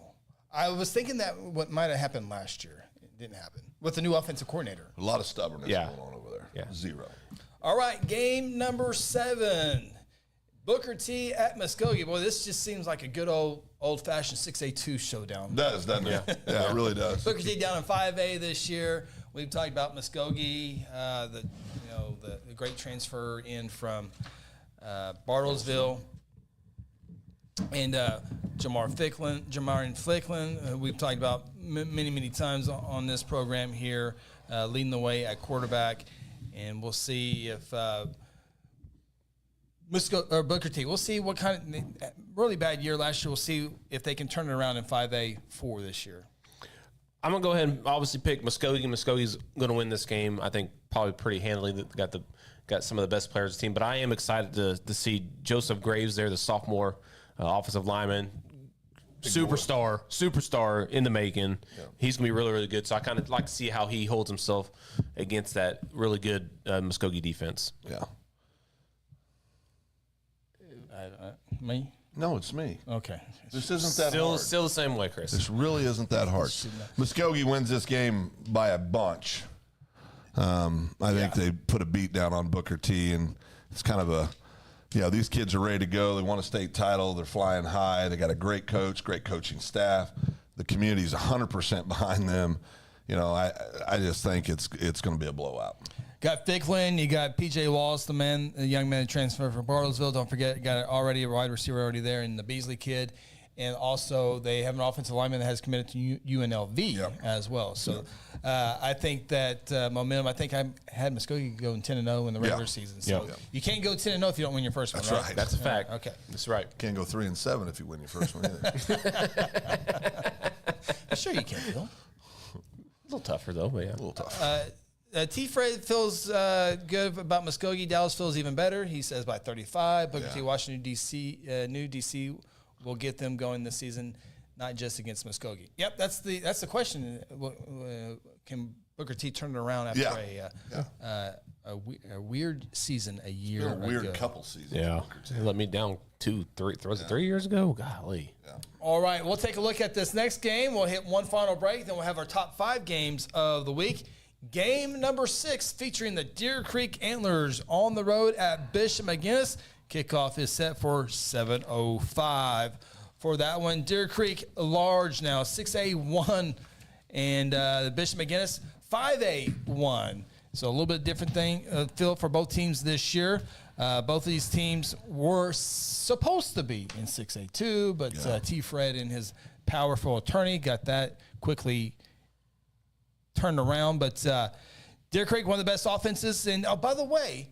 I was thinking that what might have happened last year. It didn't happen. With the new offensive coordinator.
A lot of stubbornness going on over there.
Yeah.
0.
All right, game number 7. Booker T at Muskogee. Boy, this just seems like a good old-fashioned 6A2 showdown.
Doesn't it? Yeah, it really does.
Booker T down in 5A this year. We've talked about Muskogee, the great transfer in from Bartlesville, and Jamar and Ficklin. We've talked about many times on this program here, leading the way at quarterback, and we'll see if Booker T. We'll see what kind of really bad year last year. We'll see if they can turn it around in 5A4 this year.
I'm gonna go ahead and obviously pick Muskogee. Muskogee's gonna win this game. I think probably pretty handily. Got some of the best players on the team, but I am excited to see Joseph Graves there, the sophomore offensive lineman, superstar in the making. Yeah. He's gonna be really, really good. So I kind of like to see how he holds himself against that really good Muskogee defense.
Yeah.
Me?
No, it's me.
Okay.
This isn't that hard.
Still the same way, Chris.
This really isn't that hard. Muskogee wins this game by a bunch. I think they put a beat down on Booker T, and it's kind of a, these kids are ready to go. They won a state title. They're flying high. They got a great coach, great coaching staff. The community's 100% behind them. I just think it's going to be a blowout.
Got Ficklin, you got P.J. Walls, the young man transferred from Bartlesville. Don't forget, got already a wide receiver already there, and the Beasley kid. And also, they have an offensive lineman that has committed to UNLV as well. So, I think that momentum. I think I had Muskogee going 10-0 in the regular season. So you can't go 10-0 if you don't win your first one.
That's right.
That's a fact.
Okay,
that's right.
Can't go 3-7 if you win your first one either.
Sure, you can, Phil.
A little tougher though, but yeah,
a little tougher.
T. Fred feels good about Muskogee. Dallas feels even better. He says by 35. Booker T. Washington, D.C. New D.C. will get them going this season, not just against Muskogee. Yep, that's the question. Can Booker T. turn it around after a weird season a year ago?
A weird couple seasons.
Yeah, they let me down 2, 3. Was it 3 years ago? Golly.
Yeah.
All right, we'll take a look at this next game. We'll hit one final break, then we'll have our top 5 games of the week. Game number 6 featuring the Deer Creek Antlers on the road at Bishop McGinnis. Kickoff is set for 7:05 for that one. Deer Creek large now, 6A1, and the Bishop McGinnis 5A1. So a little bit different thing, feel for both teams this year. Both of these teams were supposed to be in 6A2, but T. Fred and his powerful attorney got that quickly turned around. But Deer Creek, one of the best offenses. And by the way,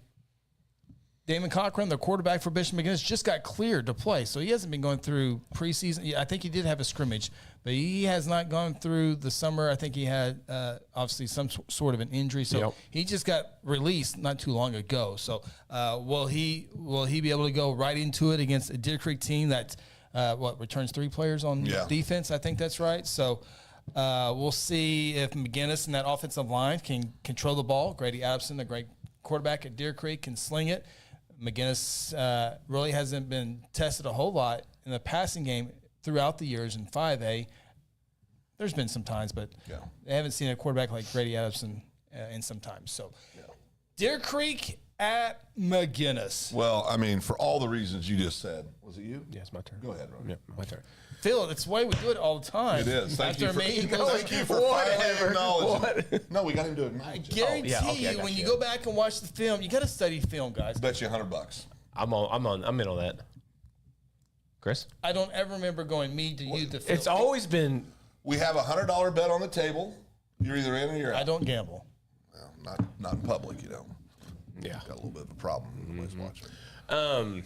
Damon Cochran, the quarterback for Bishop McGinnis, just got cleared to play. So he hasn't been going through preseason. I think he did have a scrimmage, but he has not gone through the summer. I think he had obviously some sort of an injury. So he just got released not too long ago. So will he be able to go right into it against a Deer Creek team that returns 3 players on defense? I think that's right. So we'll see if McGinnis and that offensive line can control the ball. Grady Adamson, the great quarterback at Deer Creek, can sling it. McGinnis really hasn't been tested a whole lot in the passing game throughout the years in 5A. There's been some times, but they haven't seen a quarterback like Grady Adamson in some time. So Deer Creek at McGinnis.
Well, I mean, for all the reasons you just said. Was it you?
Yeah, it's my turn.
Go ahead, Ron.
Yeah, my turn.
Phil, that's the way we do it all the time.
It is. Thank you for
whatever.
finally acknowledging. No, we got him to acknowledge
I guarantee you, when you go back and watch the film, you got to study film, guys.
Bet you $100.
I'm in on that. Chris?
I don't ever remember going me to you to film.
It's always been.
We have a $100 bet on the table. You're either in or you're out.
I don't gamble.
Well, not in public, you know.
Yeah.
Got a little bit of a problem when everybody's watching.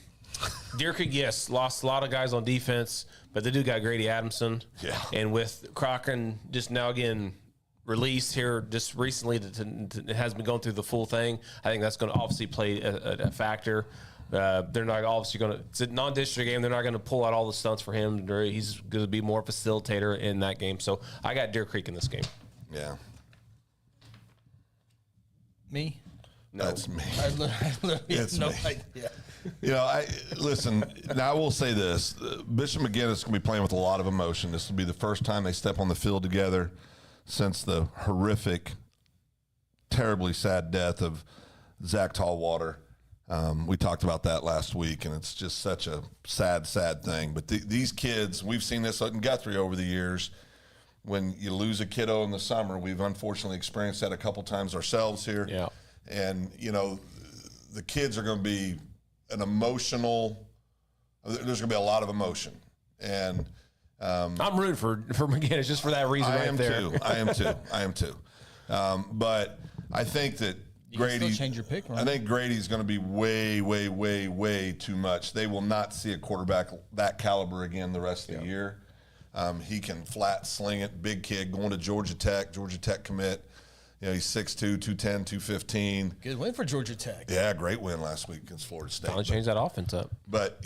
Deer Creek, yes, lost a lot of guys on defense, but they do got Grady Adamson.
Yeah.
And with Cochran just now getting released here just recently, it has been going through the full thing. I think that's going to obviously play a factor. They're not obviously going to, it's a non-district game. They're not going to pull out all the stunts for him. He's going to be more facilitator in that game. So I got Deer Creek in this game.
Yeah.
Me?
No. That's me.
I literally
it's
have no
me.
idea.
You know, listen, now I will say this. Bishop McGinnis is going to be playing with a lot of emotion. This will be the first time they step on the field together since the horrific, terribly sad death of Zach Tallwater. We talked about that last week, and it's just such a sad, sad thing. But these kids, we've seen this in Guthrie over the years. When you lose a kiddo in the summer, we've unfortunately experienced that a couple times ourselves here.
Yeah.
And, you know, the kids are going to be an emotional, there's going to be a lot of emotion. And
I'm rooting for McGinnis just for that reason
I am too. But I think that
You can still change your pick, right?
I think Grady's going to be way, way, way, way too much. They will not see a quarterback that caliber again the rest of the year. He can flat sling it, big kid, going to Georgia Tech commit. He's 6'2", 210, 215.
Good win for Georgia Tech.
Yeah, great win last week against Florida State.
Finally changed that offense up.
But,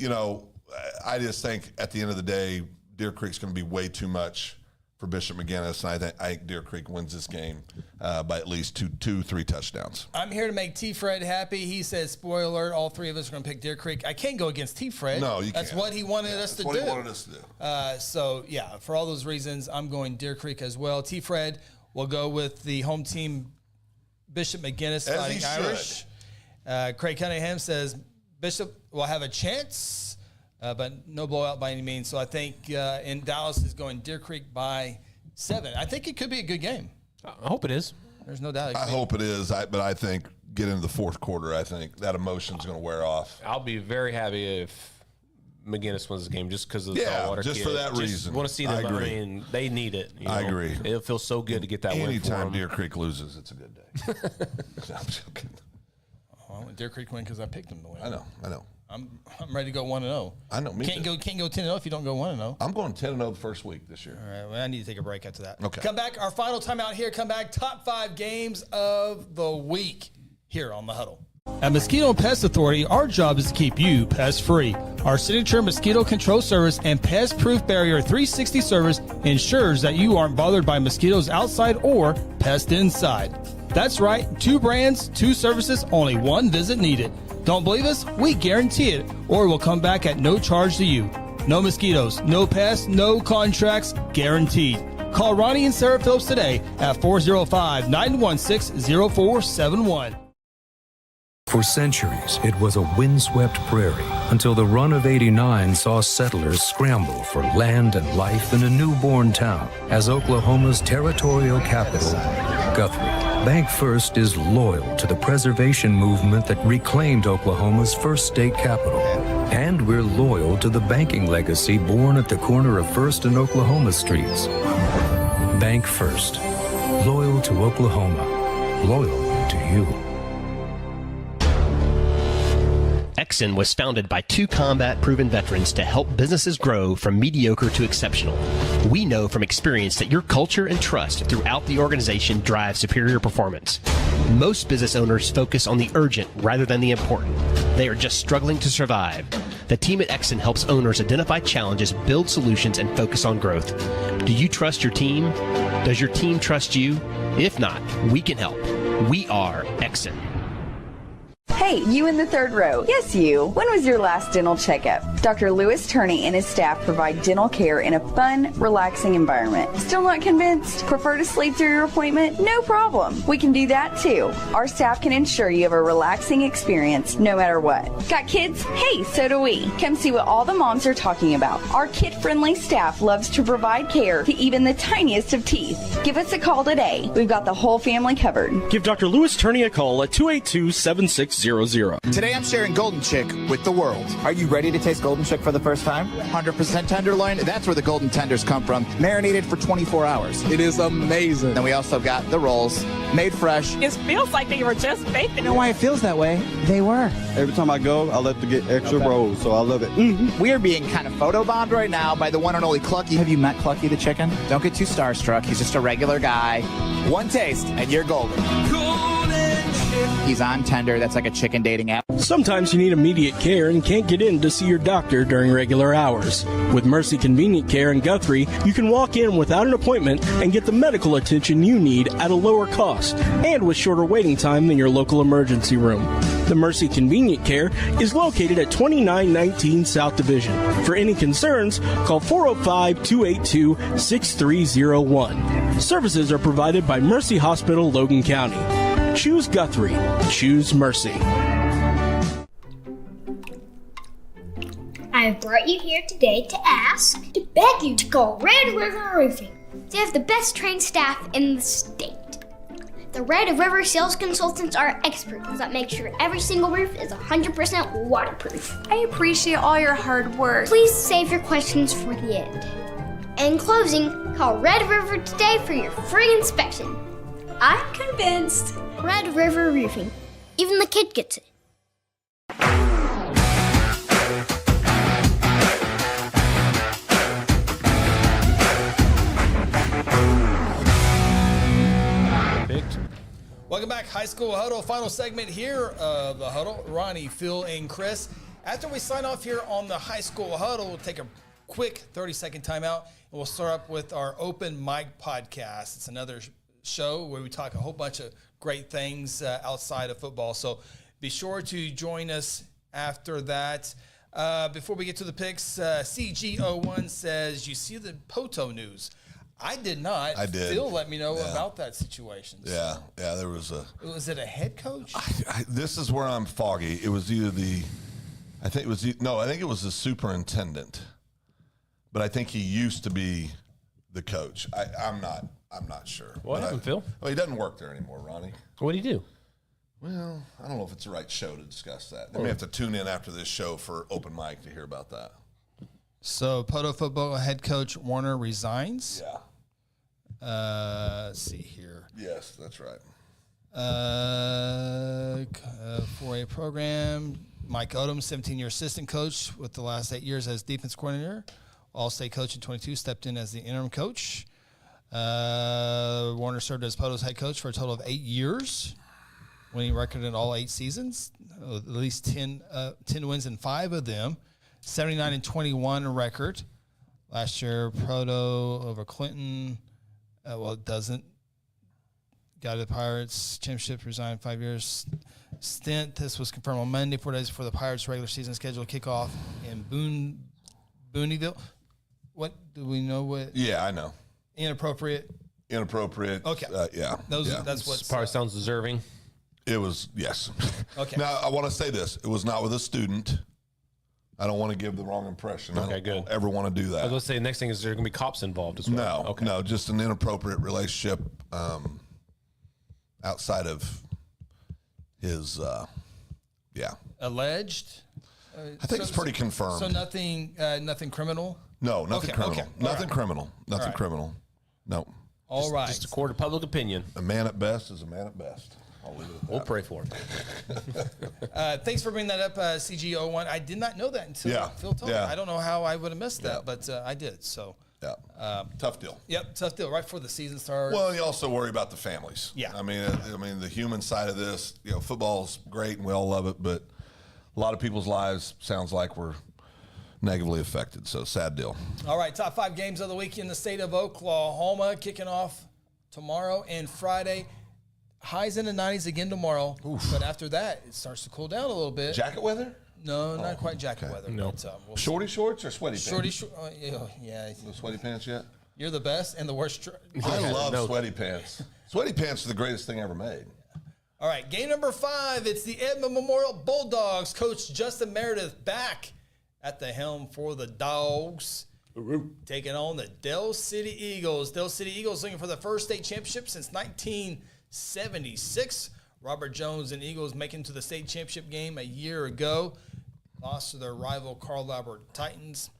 I just think at the end of the day, Deer Creek's going to be way too much for Bishop McGinnis, and I think Deer Creek wins this game by at least 3 touchdowns.
I'm here to make T-Fred happy. He says, spoiler alert, all three of us are going to pick Deer Creek. I can't go against T-Fred.
No, you can't.
That's what he wanted us to do.
That's what he wanted us to do.
So, yeah, for all those reasons, I'm going Deer Creek as well. T-Fred will go with the home team, Bishop McGinnis Fighting Irish. Craig Cunningham says Bishop will have a chance, but no blowout by any means. So I think in Dallas is going Deer Creek by 7. I think it could be a good game.
I hope it is.
There's no doubt.
I hope it is, but I think get into the fourth quarter, I think that emotion's going to wear off.
I'll be very happy if McGinnis wins the game just because of the saltwater
just
kid.
for that reason.
Want to see them.
I agree.
I mean, they need it.
I agree.
It'll feel so good to get that win for
Anytime
them.
Deer Creek loses, it's a good day. No, I'm joking.
Oh, I went Deer Creek win because I picked them to win.
I know.
I'm ready to go 1-0.
I know. Me
can't
too.
go 10-0 if you don't go 1-0.
I'm going 10-0 the first week this year.
All right. Well, I need to take a break after that.
Okay.
Come back. Our final timeout here. Come back. Top 5 games of the week here on the Huddle. At Mosquito and Pest Authority, our job is to keep you pest-free. Our signature mosquito control service and pest-proof barrier 360 service ensures that you aren't bothered by mosquitoes outside or pests inside. That's right, 2 brands, 2 services, only 1 visit needed. Don't believe us? We guarantee it, or we'll come back at no charge to you. No mosquitoes, no pests, no contracts, guaranteed. Call Ronnie and Sarah Phillips today at 405-916-0471.
For centuries, it was a windswept prairie until the run of '89 saw settlers scramble for land and life in a newborn town as Oklahoma's territorial capital, Guthrie. Bank First is loyal to the preservation movement that reclaimed Oklahoma's first state capital. And we're loyal to the banking legacy born at the corner of First and Oklahoma Streets. Bank First. Loyal to Oklahoma. Loyal to you.
Exxon was founded by 2 combat-proven veterans to help businesses grow from mediocre to exceptional. We know from experience that your culture and trust throughout the organization drive superior performance. Most business owners focus on the urgent rather than the important. They are just struggling to survive. The team at Exxon helps owners identify challenges, build solutions, and focus on growth. Do you trust your team? Does your team trust you? If not, we can help. We are Exxon.
Hey, you in the third row. Yes, you. When was your last dental checkup? Dr. Louis Turney and his staff provide dental care in a fun, relaxing environment. Still not convinced? Prefer to sleep through your appointment? No problem. We can do that too. Our staff can ensure you have a relaxing experience no matter what. Got kids? Hey, so do we. Come see what all the moms are talking about. Our kid-friendly staff loves to provide care to even the tiniest of teeth. Give us a call today. We've got the whole family covered.
Give Dr. Louis Turney a call at 282-7600.
Today I'm sharing Golden Chick with the world. Are you ready to taste Golden Chick for the first time? 100% tenderloin. That's where the golden tenders come from. Marinated for 24 hours. It is amazing. Then we also got the rolls, made fresh.
It feels like they were just baked.
You know why it feels that way? They were.
Every time I go, I like to get extra rolls, so I love it.
We are being kind of photobombed right now by the one and only Clucky. Have you met Clucky the chicken? Don't get too starstruck. He's just a regular guy. 1 taste and you're golden. He's on Tender. That's like a chicken dating app.
Sometimes you need immediate care and can't get in to see your doctor during regular hours. With Mercy Convenient Care in Guthrie, you can walk in without an appointment and get the medical attention you need at a lower cost and with shorter waiting time than your local emergency room. The Mercy Convenient Care is located at 2919 South Division. For any concerns, call 405-282-6301. Services are provided by Mercy Hospital, Logan County. Choose Guthrie. Choose Mercy.
I have brought you here today to beg you to call Red River Roofing. They have the best trained staff in the state. The Red River sales consultants are experts that make sure every single roof is 100% waterproof.
I appreciate all your hard work.
Please save your questions for the end. In closing, call Red River today for your free inspection.
I'm convinced.
Red River Roofing. Even the kid gets it.
Welcome back, High School Huddle. Final segment here of the Huddle. Ronnie, Phil, and Chris. After we sign off here on the High School Huddle, we'll take a quick 30-second timeout, and we'll start up with our Open Mic podcast. It's another show where we talk a whole bunch of great things outside of football. So be sure to join us after that. Before we get to the picks, CG01 says, you see the Poto news. I did not.
I did.
Phil let me know about that situation.
Yeah, there was a...
Was it a head coach?
This is where I'm foggy. It was either I think it was the superintendent. But I think he used to be the coach. I'm not sure.
What happened, Phil?
Well, he doesn't work there anymore, Ronnie.
What did he do?
Well, I don't know if it's the right show to discuss that. They may have to tune in after this show for Open Mic to hear about that.
So, Poto football head coach Warner resigns.
Yeah.
Let's see here.
Yes, that's right.
4A program. Mike Odom, 17-year assistant coach with the last 8 years as defense coordinator. All-state coach in 22, stepped in as the interim coach. Warner served as Poto's head coach for a total of 8 years, winning record in all 8 seasons, at least 10 wins in 5 of them, 79-21 record. Last year, Proto over Clinton. It doesn't. Got to the Pirates championship, resigned 5 years stint. This was confirmed on Monday, 4 days before the Pirates' regular season scheduled kickoff in Booneyville. What do we know? What?
Yeah, I know.
Inappropriate.
Okay. Yeah.
That's what
probably sounds deserving.
It was, yes.
Okay.
Now, I want to say this. It was not with a student. I don't want to give the wrong impression.
Okay,
I don't
good.
ever want to do that.
I was going to say, the next thing is there going to be cops involved as well.
No, just an inappropriate relationship outside of his,
alleged.
I think it's pretty confirmed.
So nothing criminal.
No, nothing criminal.
Okay.
Nothing criminal. Nothing
right.
criminal. No.
All right.
Just a court of public opinion.
A man at best is a man at best. I'll leave it at that.
We'll pray for him.
Thanks for bringing that up, CG01. I did not know that until Phil told me. I don't know how I would have missed that, but I did. So
tough deal.
Yep, tough deal. Right before the season starts.
Well, you also worry about the families.
Yeah.
I mean, the human side of this. Football's great and we all love it, but a lot of people's lives sounds like we're negatively affected. So sad deal.
All right, top 5 games of the week in the state of Oklahoma, kicking off tomorrow and Friday. Highs in the 90s again tomorrow, but after that, it starts to cool down a little bit.
Jacket weather?
No, not quite jacket weather.
No.
But,
shorty shorts or sweaty pants?
Yeah.
No sweaty pants yet?
You're the best and the worst.
I love sweaty pants. Sweaty pants are the greatest thing ever made.
All right, game number 5. It's the Edmond Memorial Bulldogs. Coach Justin Meredith back at the helm for the Dogs, taking on the Del City Eagles. Del City Eagles looking for the first state championship since 1976. Robert Jones and Eagles making to the state championship game a year ago. Lost to their rival Carl Albert Titans.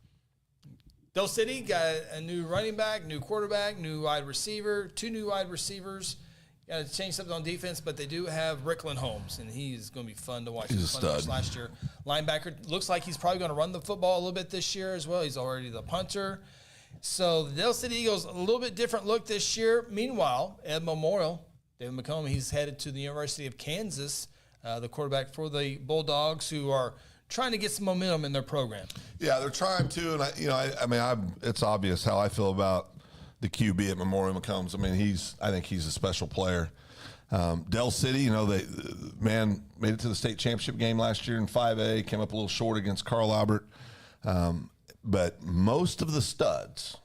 Del City got a new running back, new quarterback, new wide receiver, 2 new wide receivers. Got to change something on defense, but they do have Rickland Holmes, and he's going to be fun to watch.
He's a stud.
Last year, linebacker. Looks like he's probably going to run the football a little bit this year as well. He's already the punter. So the Del City Eagles, a little bit different look this year. Meanwhile, Ed Memorial, David McComb, he's headed to the University of Kansas, the quarterback for the Bulldogs, who are trying to get some momentum in their program.
Yeah, they're trying to, and it's obvious how I feel about the QB at Memorial McCombs. I mean, I think he's a special player. Del City, they made it to the state championship game last year in 5A, came up a little short against Carl Albert. But most of the studs,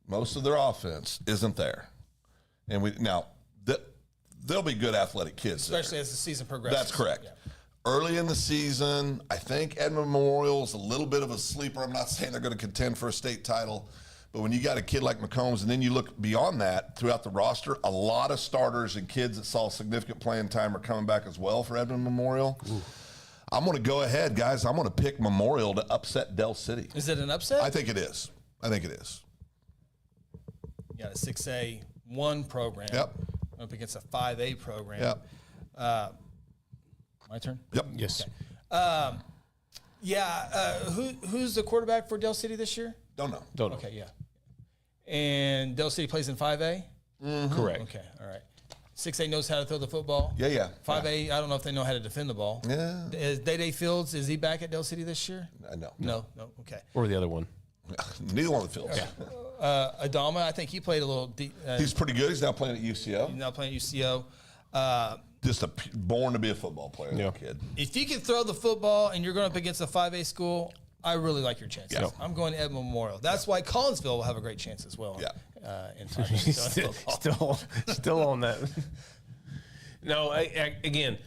most of their offense isn't there. And they'll be good athletic kids,
especially
there.
As the season progresses.
That's correct.
Yeah.
Early in the season, I think Edmond Memorial's a little bit of a sleeper. I'm not saying they're going to contend for a state title, but when you got a kid like McCombs, and then you look beyond that throughout the roster, a lot of starters and kids that saw significant playing time are coming back as well for Edmond Memorial. Ooh. I'm going to go ahead, guys. I'm going to pick Memorial to upset Del City.
Is it an upset?
I think it is. You got a
6A1 program.
Yep.
up against a 5A program.
Yep.
My turn?
Yep.
Yes.
Okay. Who's the quarterback for Dell City this year?
Don't know.
Don't know.
Okay, yeah. And Dell City plays in 5A?
Correct.
Okay, all right. 6A knows how to throw the football?
Yeah.
5A, I don't know if they know how to defend the ball.
Yeah.
Is Day Fields, is he back at Dell City this year?
No.
No, okay.
Or the other one.
Neither one of the fields.
Adama, I think he played a little deep.
He's pretty good. He's now playing at UCO.
He's now playing at UCO.
Just born to be a football player, that kid.
If you can throw the football and you're going up against a 5A school, I really like your chances.
Yeah.
I'm going to Edmond Memorial. That's why Collinsville will have a great chance as well.
Yeah.
In 5A football.
Still on that. No, again,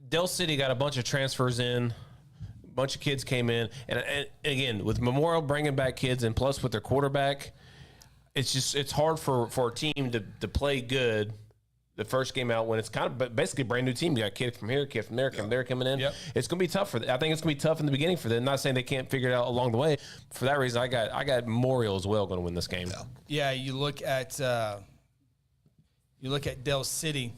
Dell City got a bunch of transfers in. A bunch of kids came in. And again, with Memorial bringing back kids and plus with their quarterback, it's hard for a team to play good the first game out when it's kind of basically a brand new team. You got a kid from here, kid from there, kid from there coming in.
Yep.
It's going to be tough for them. I think it's going to be tough in the beginning for them. Not saying they can't figure it out along the way. For that reason, I got Memorial as well going to win this game.
Yeah, you look at Dell City.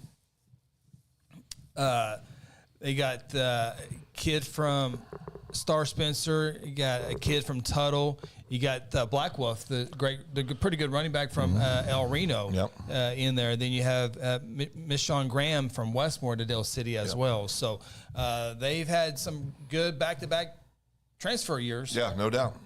They got a kid from Star Spencer. You got a kid from Tuttle. You got Blackwolf, the pretty good running back from El Reno in there. Then you have Miss Sean Graham from Westmore to Dell City as well. So they've had some good back-to-back transfer years.
Yeah, no doubt.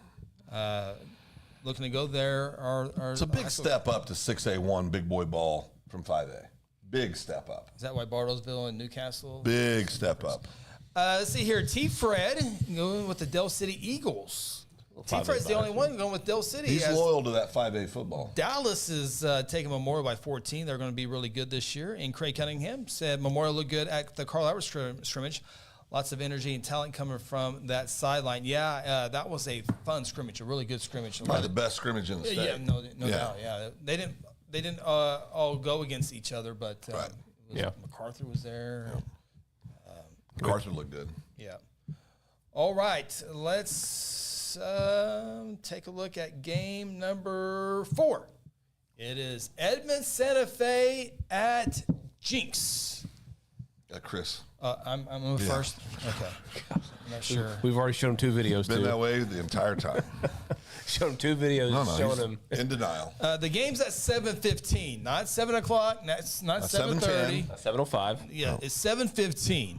Looking to go there.
It's a big step up to 6A1 big boy ball from 5A. Big step up.
Is that why Bartlesville and Newcastle?
Big step up.
Let's see here. T. Fred going with the Dell City Eagles. T. Fred's the only one going with Dell City.
He's loyal to that 5A football.
Dallas is taking Memorial by 14. They're going to be really good this year. And Craig Cunningham said Memorial looked good at the Carl Albert scrimmage. Lots of energy and talent coming from that sideline. Yeah, that was a fun scrimmage, a really good scrimmage.
Probably the best scrimmage in the state.
Yeah, no doubt. Yeah, they didn't all go against each other, but MacArthur was there.
MacArthur looked good.
Yeah. All right, let's take a look at game number 4. It is Edmond Santa Fe at Jinx.
Chris.
I'm going first. Okay. I'm not sure.
We've already shown him 2 videos.
Been that way the entire time.
Showed him 2 videos showing him
in denial.
The game's at 7:15, not 7 o'clock. That's not 7:30.
7:05.
Yeah, it's 7:15.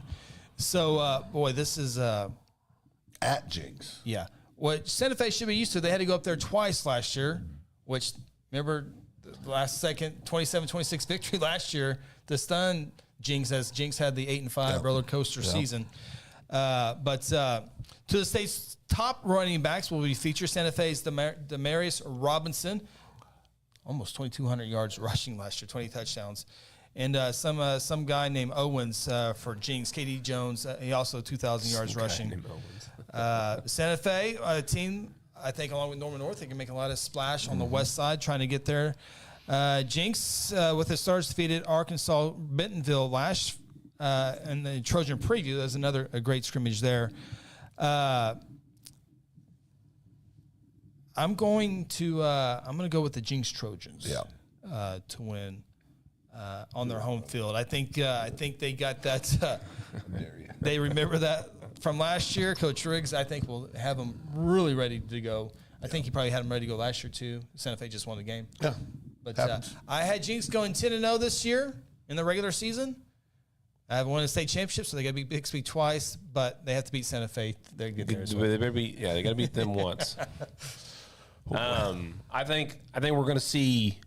So, boy, this is
at Jinx.
Yeah, what Santa Fe should be used to. They had to go up there twice last year, which remember the last second 27-26 victory last year to stun Jinx, as Jinx had the 8-5 roller coaster season. But to the state's top running backs will be featured Santa Fe's Demarius Robinson, almost 2,200 yards rushing last year, 20 touchdowns. And some guy named Owens for Jinx, KD Jones, he also 2,000 yards rushing. Santa Fe, a team, I think, along with Norman North, they can make a lot of splash on the west side trying to get there. Jinx, with the Stars, defeated Arkansas Bentonville last in the Trojan preview. There's a great scrimmage there. I'm going to go with the Jinx Trojans. To win on their home field. I think they got that. They remember that from last year. Coach Riggs, I think, will have them really ready to go. I think he probably had them ready to go last year too. Santa Fe just won the game.
Yeah.
But I had Jinx going 10-0 this year in the regular season. I have won the state championship, so they got to beat Bixby twice, but they have to beat Santa Fe. They get there as well.
They better beat. Yeah, they got to beat them once. I think we're going to see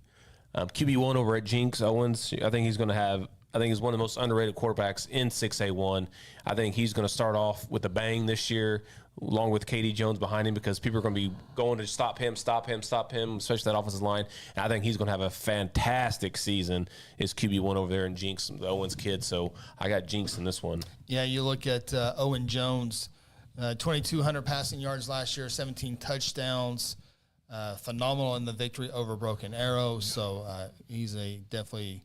QB1 over at Jinx Owens. I think he's going to have. I think he's one of the most underrated quarterbacks in 6A1. I think he's going to start off with a bang this year, along with KD Jones behind him, because people are going to be going to stop him, especially that offensive line. And I think he's going to have a fantastic season. Is QB1 over there in Jinx, the Owens kid. So I got Jinx in this one.
Yeah, you look at Owen Jones, 2,200 passing yards last year, 17 touchdowns. Phenomenal in the victory over Broken Arrow. So he's a player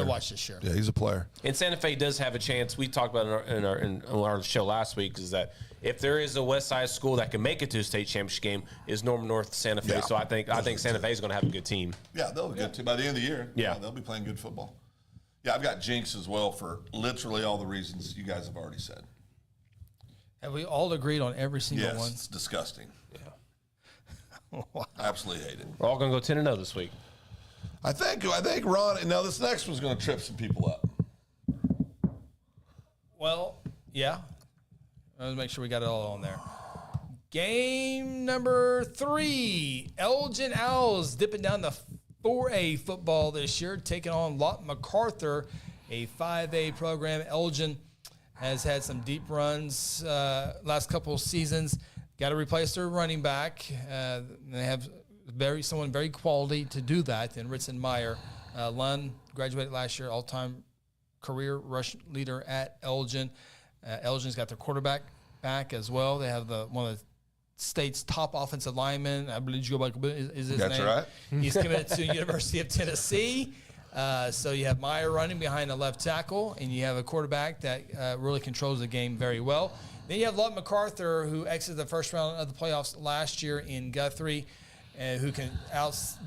to watch this year.
Yeah, he's a player.
And Santa Fe does have a chance. We talked about in our show last week, is that if there is a West Side school that can make it to a state championship game, is Norman North Santa Fe. Yeah. So I think Santa Fe is going to have a good team.
Yeah, they'll be good too by the end of the year.
Yeah,
they'll be playing good football. Yeah, I've got Jinx as well for literally all the reasons you guys have already said.
Have we all agreed on every single
Yes,
one?
it's disgusting.
Wow.
Absolutely hate it.
We're all going to go 10-0 this week.
I think Ron. Now this next one's going to trip some people up.
Well, yeah. Let's make sure we got it all on there. Game number 3. Elgin Owls dipping down the 4A football this year, taking on Lawton MacArthur, a 5A program. Elgin has had some deep runs last couple of seasons. Got to replace their running back. They have someone very quality to do that. And Ritson Meyer, Lund graduated last year, all-time career rush leader at Elgin. Elgin's got their quarterback back as well. They have one of the state's top offensive linemen. I believe Joe Michael is his
That's
name.
right.
He's committed to University of Tennessee. So you have Meyer running behind the left tackle, and you have a quarterback that really controls the game very well. Then you have Lawton MacArthur, who exited the first round of the playoffs last year in Guthrie, who can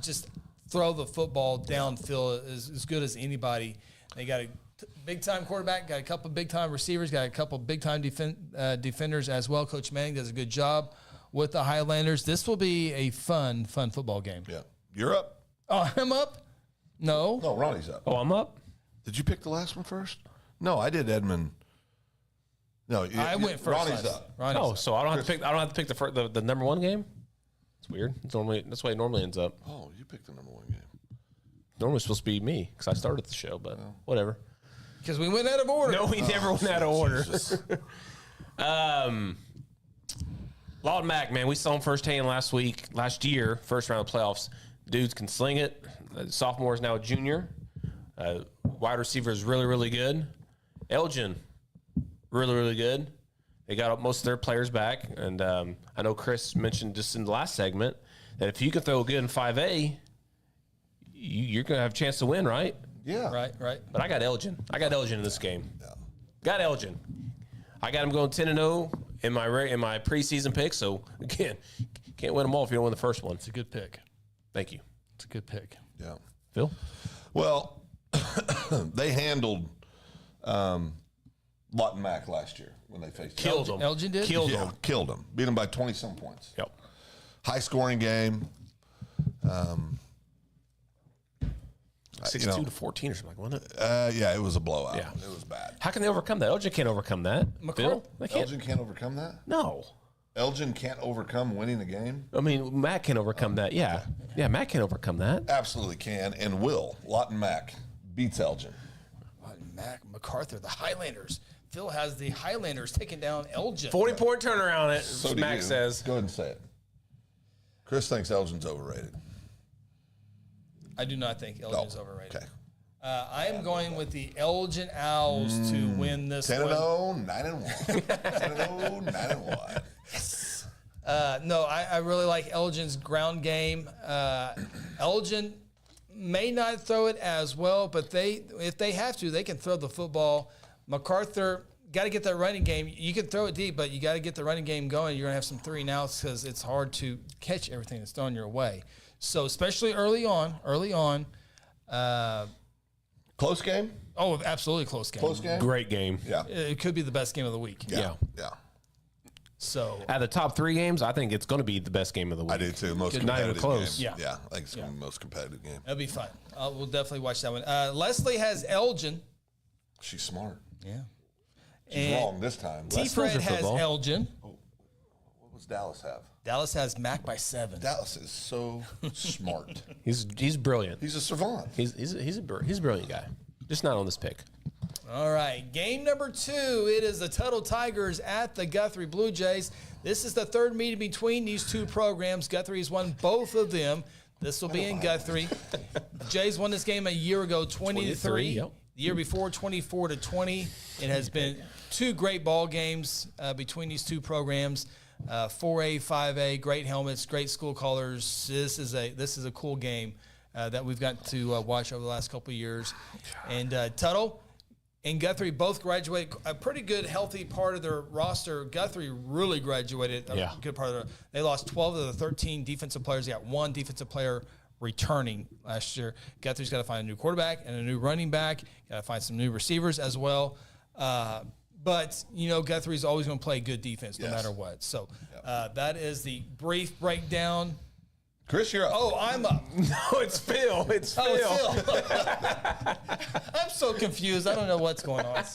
just throw the football downfield as good as anybody. They got a big-time quarterback, got a couple big-time receivers, got a couple big-time defenders as well. Coach Manning does a good job with the Highlanders. This will be a fun football game.
Yeah. You're up.
Oh, I'm up? No.
No, Ronnie's up.
Oh, I'm up?
Did you pick the last one first? No, I did Edmund. No,
I went first.
Ronnie's up.
So I don't have to pick. I don't have to pick the number one game. It's weird. That's the way it normally ends up.
Oh, you picked the number one game.
Normally it's supposed to be me because I started the show, but whatever.
Because we went out of order.
No, we never went out of order. Lawton Mack, man, we saw him firsthand last year, first round of playoffs. Dudes can sling it. Sophomore is now a junior. Wide receiver is really, really good. Elgin, really, really good. They got most of their players back. And I know Chris mentioned just in the last segment that if you can throw good in 5A, you're going to have a chance to win, right?
Yeah.
Right.
But I got Elgin. In this game. Yeah. Got Elgin. I got him going 10-0 in my preseason pick. So, again, can't win them all if you don't win the first one.
It's a good pick.
Thank you.
It's a good pick.
Yeah.
Phil?
Well, they handled Lawton Mack last year when they faced
Killed them.
Elgin did?
Killed them. Beat them by 20-some points.
Yep.
High-scoring game.
62 to 14 or something, wasn't it?
Yeah, it was a blowout.
Yeah.
It was bad.
How can they overcome that? Elgin can't overcome that. Phil? They can't.
Elgin can't overcome that?
No.
Elgin can't overcome winning the game?
I mean, Matt can overcome that. Yeah. Yeah, Matt can overcome that.
Absolutely can and will. Lawton Mack beats Elgin.
Lawton Mack, MacArthur, the Highlanders. Phil has the Highlanders taking down Elgin.
40-point turnaround,
So
Mac says.
Go ahead and say it. Chris thinks Elgin's overrated.
I do not think Elgin's overrated.
Okay.
I am going with the Elgin Owls to win this
10-0, 9-1. 10-0, 9-1.
Yes. No, I really like Elgin's ground game. Elgin may not throw it as well, but if they have to, they can throw the football. MacArthur got to get that running game. You can throw it deep, but you got to get the running game going. You're going to have some 3-and-outs because it's hard to catch everything that's thrown your way. So especially early on.
Close game?
Oh, absolutely close game.
Close game?
Great game.
Yeah.
It could be the best game of the week.
Yeah.
So
out of the top 3 games, I think it's going to be the best game of the week.
I do too. Most
Not
competitive
even close.
game.
Yeah.
I think it's going to be the most competitive game.
It'll be fun. We'll definitely watch that one. Leslie has Elgin.
She's smart.
Yeah.
She's wrong this time.
T-Fred has Elgin.
What does Dallas have?
Dallas has Mac by 7.
Dallas is so smart.
He's brilliant.
He's a savant.
He's a brilliant guy. Just not on this pick.
All right, game number 2. It is the Tuttle Tigers at the Guthrie Blue Jays. This is the third meeting between these two programs. Guthrie has won both of them. This will be in Guthrie. The Jays won this game a year ago, 20-3.
Yep.
The year before, 24-20. It has been 2 great ball games between these two programs. 4A, 5A, great helmets, great school colors. This is a cool game that we've got to watch over the last couple of years. And Tuttle and Guthrie both graduated a pretty good, healthy part of their roster. Guthrie really graduated a good part of they lost 12 of the 13 defensive players. They got 1 defensive player returning last year. Guthrie's got to find a new quarterback and a new running back. Got to find some new receivers as well. But, Guthrie's always going to play good defense no matter what. So that is the brief breakdown.
Chris, you're up.
Oh, I'm up.
No, it's Phil. It's Phil.
Oh, it's Phil. I'm so confused. I don't know what's going on.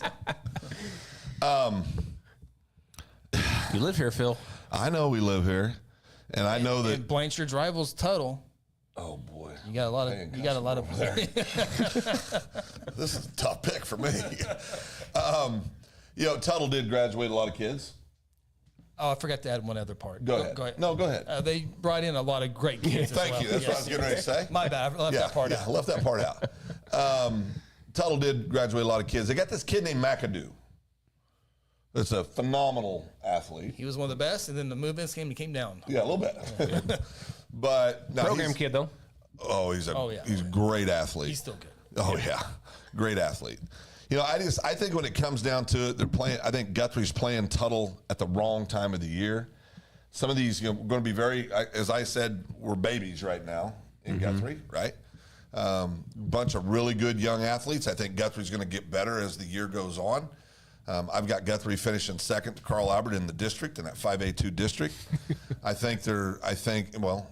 You live here, Phil.
I know we live here, and I know that
Blanchard's rivals Tuttle.
Oh boy,
you got a lot of.
This is a tough pick for me. Tuttle did graduate a lot of kids.
Oh, I forgot to add one other part.
Go ahead. No, go ahead.
They brought in a lot of great kids.
Thank you. That's what I was getting ready to say.
My bad. I left that part out.
I left that part out. Tuttle did graduate a lot of kids. They got this kid named McAdoo. It's a phenomenal athlete.
He was one of the best, and then the movements came down.
Yeah, a little bit. But no,
program kid though.
Oh, he's a great athlete.
He's still good.
Oh yeah, great athlete. I think when it comes down to it, I think Guthrie's playing Tuttle at the wrong time of the year. Some of these, we're going to be as I said, we're babies right now in Guthrie, right? Bunch of really good young athletes. I think Guthrie's going to get better as the year goes on. I've got Guthrie finishing second to Carl Albert in the district, in that 5A2 district. I think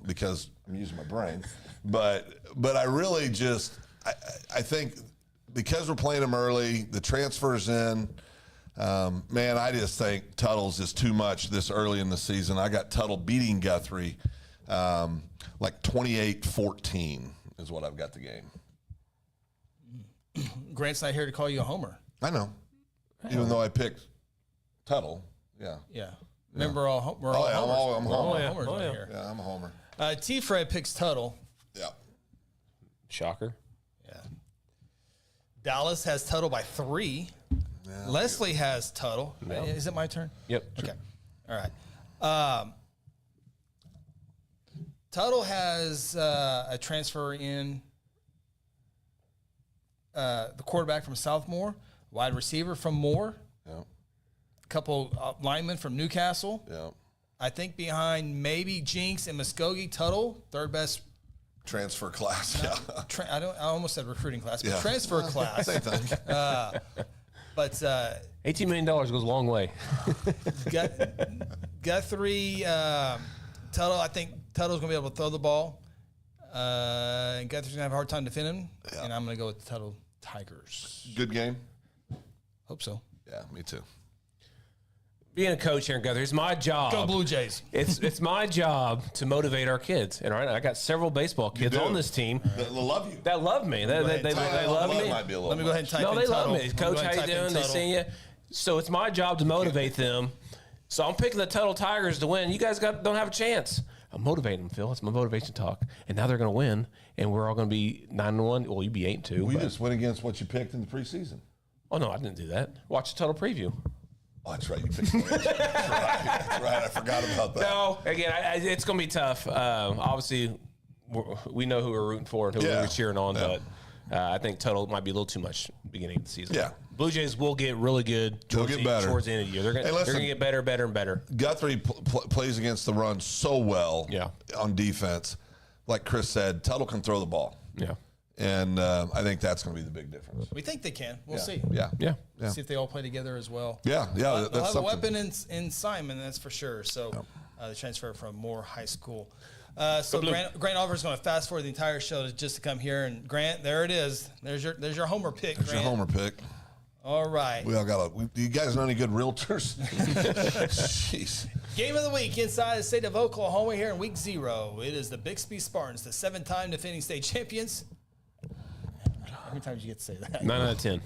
because I'm using my brain, but I really I think because we're playing them early, the transfers in, I just think Tuttle's is too much this early in the season. I got Tuttle beating Guthrie like 28-14 is what I've got the game.
Grant's not here to call you a homer.
I know. Even though I picked Tuttle, yeah.
Remember, we're all homers.
I'm a homer.
Homers right here.
Yeah, I'm a homer.
T-Fred picks Tuttle.
Yeah.
Shocker.
Yeah. Dallas has Tuttle by 3. Yeah, Leslie has Tuttle. No. Is it my turn?
Yep.
Okay. All right. Tuttle has a transfer in the quarterback from Southmore. Wide receiver from Moore.
Yeah.
A couple linemen from Newcastle.
Yeah.
I think behind maybe Jinx and Muskogee, Tuttle, third best
transfer class.
I almost said recruiting class, but transfer class.
Same thing.
But
$18 million goes a long way.
Guthrie, Tuttle. I think Tuttle's going to be able to throw the ball. And Guthrie's going to have a hard time defending. Yeah. And I'm going to go with the Tuttle Tigers.
Good game.
Hope so.
Yeah, me too.
Being a coach here in Guthrie, it's my job.
Go Blue Jays.
It's my job to motivate our kids. And I got several baseball kids on this team
that love you.
That love me. They love me.
Might be a
Let me go ahead and type in
they
Tuttle.
love me. Coach, how you doing? They see you. So it's my job to motivate them. So I'm picking the Tuttle Tigers to win. You guys don't have a chance. I'm motivating them, Phil. It's my motivation talk. And now they're going to win, and we're all going to be 9-1. Well, you'd be 8-2.
We just went against what you picked in the preseason.
Oh, no, I didn't do that. Watch the Tuttle preview.
Oh, that's right. You picked that's right. I forgot about that.
No, again, it's going to be tough. Obviously, we know who we're rooting for and who we're cheering on, but I think Tuttle might be a little too much beginning of the season.
Yeah.
Blue Jays will get really good towards the end of the year. They're going to get better and better.
Guthrie plays against the run so well on defense. Like Chris said, Tuttle can throw the ball.
Yeah.
And I think that's going to be the big difference.
We think they can. We'll see.
Yeah.
See if they all play together as well.
Yeah.
They'll have a weapon in Simon, that's for sure. So the transfer from Moore High School. So Grant Oliver's going to fast forward the entire show just to come here. And Grant, there it is. There's your homer pick.
There's your homer pick.
All right.
We all got you guys know any good realtors? Jeez.
Game of the week inside the state of Oklahoma here in week 0. It is the Bixby Spartans, the 7-time defending state champions. How many times you get to say that?
9 out of 10.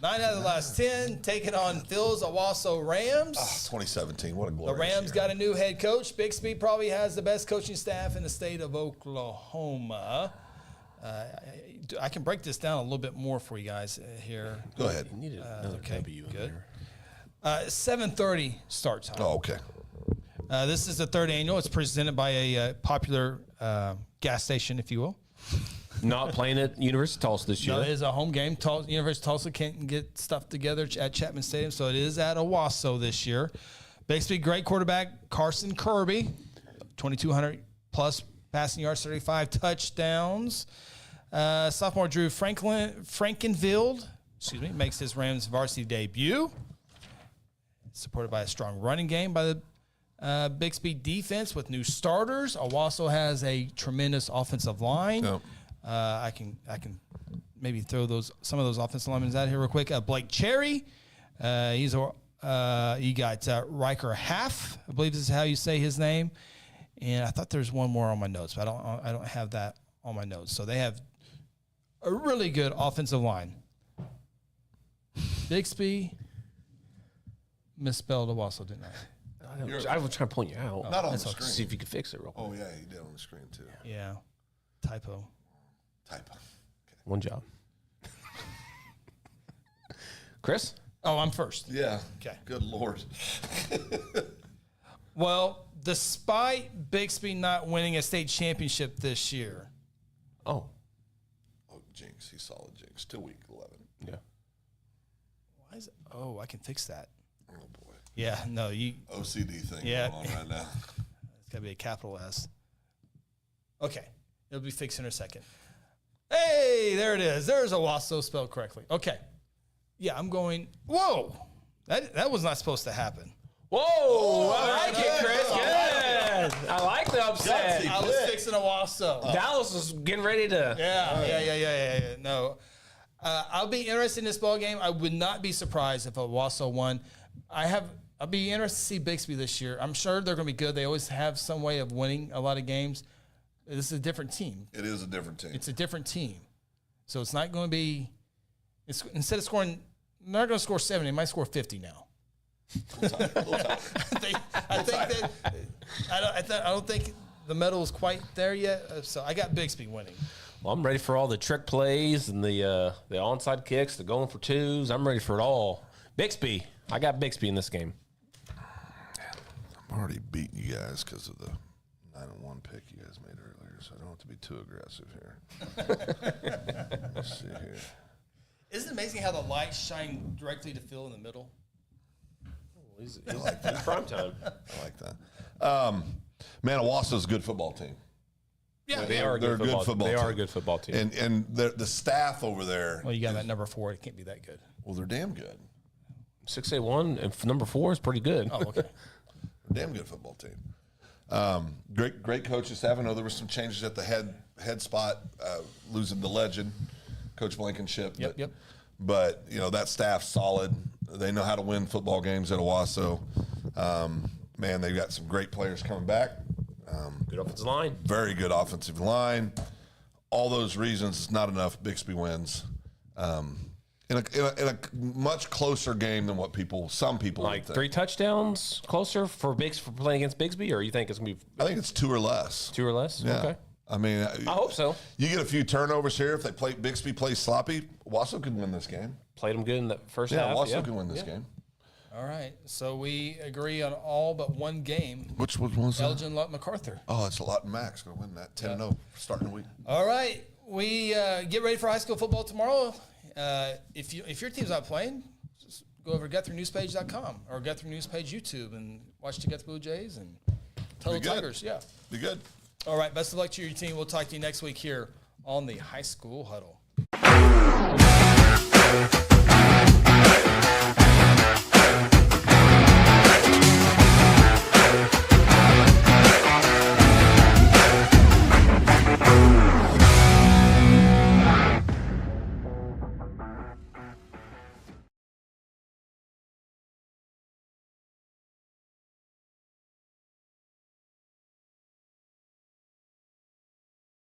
9 out of the last 10, taking on Phil's Owasso Rams.
2017, what a glorious
The Rams
year.
got a new head coach. Bixby probably has the best coaching staff in the state of Oklahoma. I can break this down a little bit more for you guys here.
Go ahead.
You need another W in there.
7:30 start time.
Oh, okay.
This is the 3rd annual. It's presented by a popular gas station, if you will.
Not playing at University of Tulsa this year.
No, it is a home game. University of Tulsa can't get stuff together at Chapman Stadium, so it is at Owasso this year. Bixby, great quarterback Carson Kirby, 2,200 plus passing yards, 35 touchdowns. Sophomore Drew Frankenfield, makes his Rams varsity debut. Supported by a strong running game by the Bixby defense with new starters. Owasso has a tremendous offensive line.
Yep.
I can maybe throw some of those offensive linemen out here real quick. Blake Cherry, you got Riker Half, I believe this is how you say his name. And I thought there's one more on my notes, but I don't have that on my notes. So they have a really good offensive line. Bixby misspelled Owasso, didn't I?
I was trying to point you out.
Not on the screen.
See if you could fix it real quick.
Oh, yeah, he did on the screen, too.
Yeah. Typo.
Okay.
One job. Chris?
Oh, I'm first.
Yeah.
Okay.
Good Lord.
Well, despite Bixby not winning a state championship this year.
Oh,
Jinx. He's solid, Jinx. Till week 11.
yeah.
Why is it? Oh, I can fix that.
Oh, boy.
Yeah, no, you.
OCD thing
Yeah.
going on right now.
It's got to be a capital S. Okay. It'll be fixed in a second. Hey, there it is. There's Owasso spelled correctly. Okay. Yeah, I'm going. Whoa. That was not supposed to happen.
Whoa! I like it, Chris. Good. I like the upset.
I was fixing Owasso.
Dallas was getting ready to.
Yeah. No. I'll be interested in this ball game. I would not be surprised if Owasso won. I'll be interested to see Bixby this year. I'm sure they're going to be good. They always have some way of winning a lot of games. This is a different team.
It is a different team.
It's a different team. So it's not going to be – instead of scoring – they're not going to score 70. They might score 50 now.
We'll talk.
I don't think the medal is quite there yet. So I got Bixby winning.
Well, I'm ready for all the trick plays and the onside kicks, the going for twos. I'm ready for it all. Bixby. I got Bixby in this game.
I'm already beating you guys because of the 9-1 pick you guys made earlier, so I don't have to be too aggressive here. Let's see here.
Isn't it amazing how the lights shine directly to Phil in the middle?
He's prime time.
I like that. Man, Owasso's a good football team.
Yeah,
they're a good football team. They are a good football team.
And the staff over there.
Well, you got that number 4. It can't be that good.
Well, they're damn good.
6'1" and number 4 is pretty good.
Oh, okay.
Damn good football team. Great coaching staff. I know there were some changes at the head spot, losing the legend, Coach Blankenship.
Yep.
But that staff's solid. They know how to win football games at Owasso. Man, they've got some great players coming back.
Good offensive line.
Very good offensive line. All those reasons, it's not enough. Bixby wins. In a much closer game than what some people
like
would think.
3 touchdowns closer for playing against Bixby, or you think it's gonna be?
I think it's 2 or less.
2 or less.
Yeah.
Okay.
I mean,
I hope so.
You get a few turnovers here. If Bixby plays sloppy, Owasso could win this game.
Played them good in the first half.
Yeah, Owasso can win this game.
All right. So we agree on all but one game.
Which one was that?
Elgin Lott MacArthur.
Oh, it's a lot. Max going to win that 10-0 starting the week.
All right. We get ready for high school football tomorrow. If your team's not playing, just go over to GuthrieNewsPage.com or Guthrie Newspage YouTube and watch the Guthrie Blue Jays and Total Tigers. Yeah.
Be good.
All right. Best of luck to your team. We'll talk to you next week here on the High School Huddle.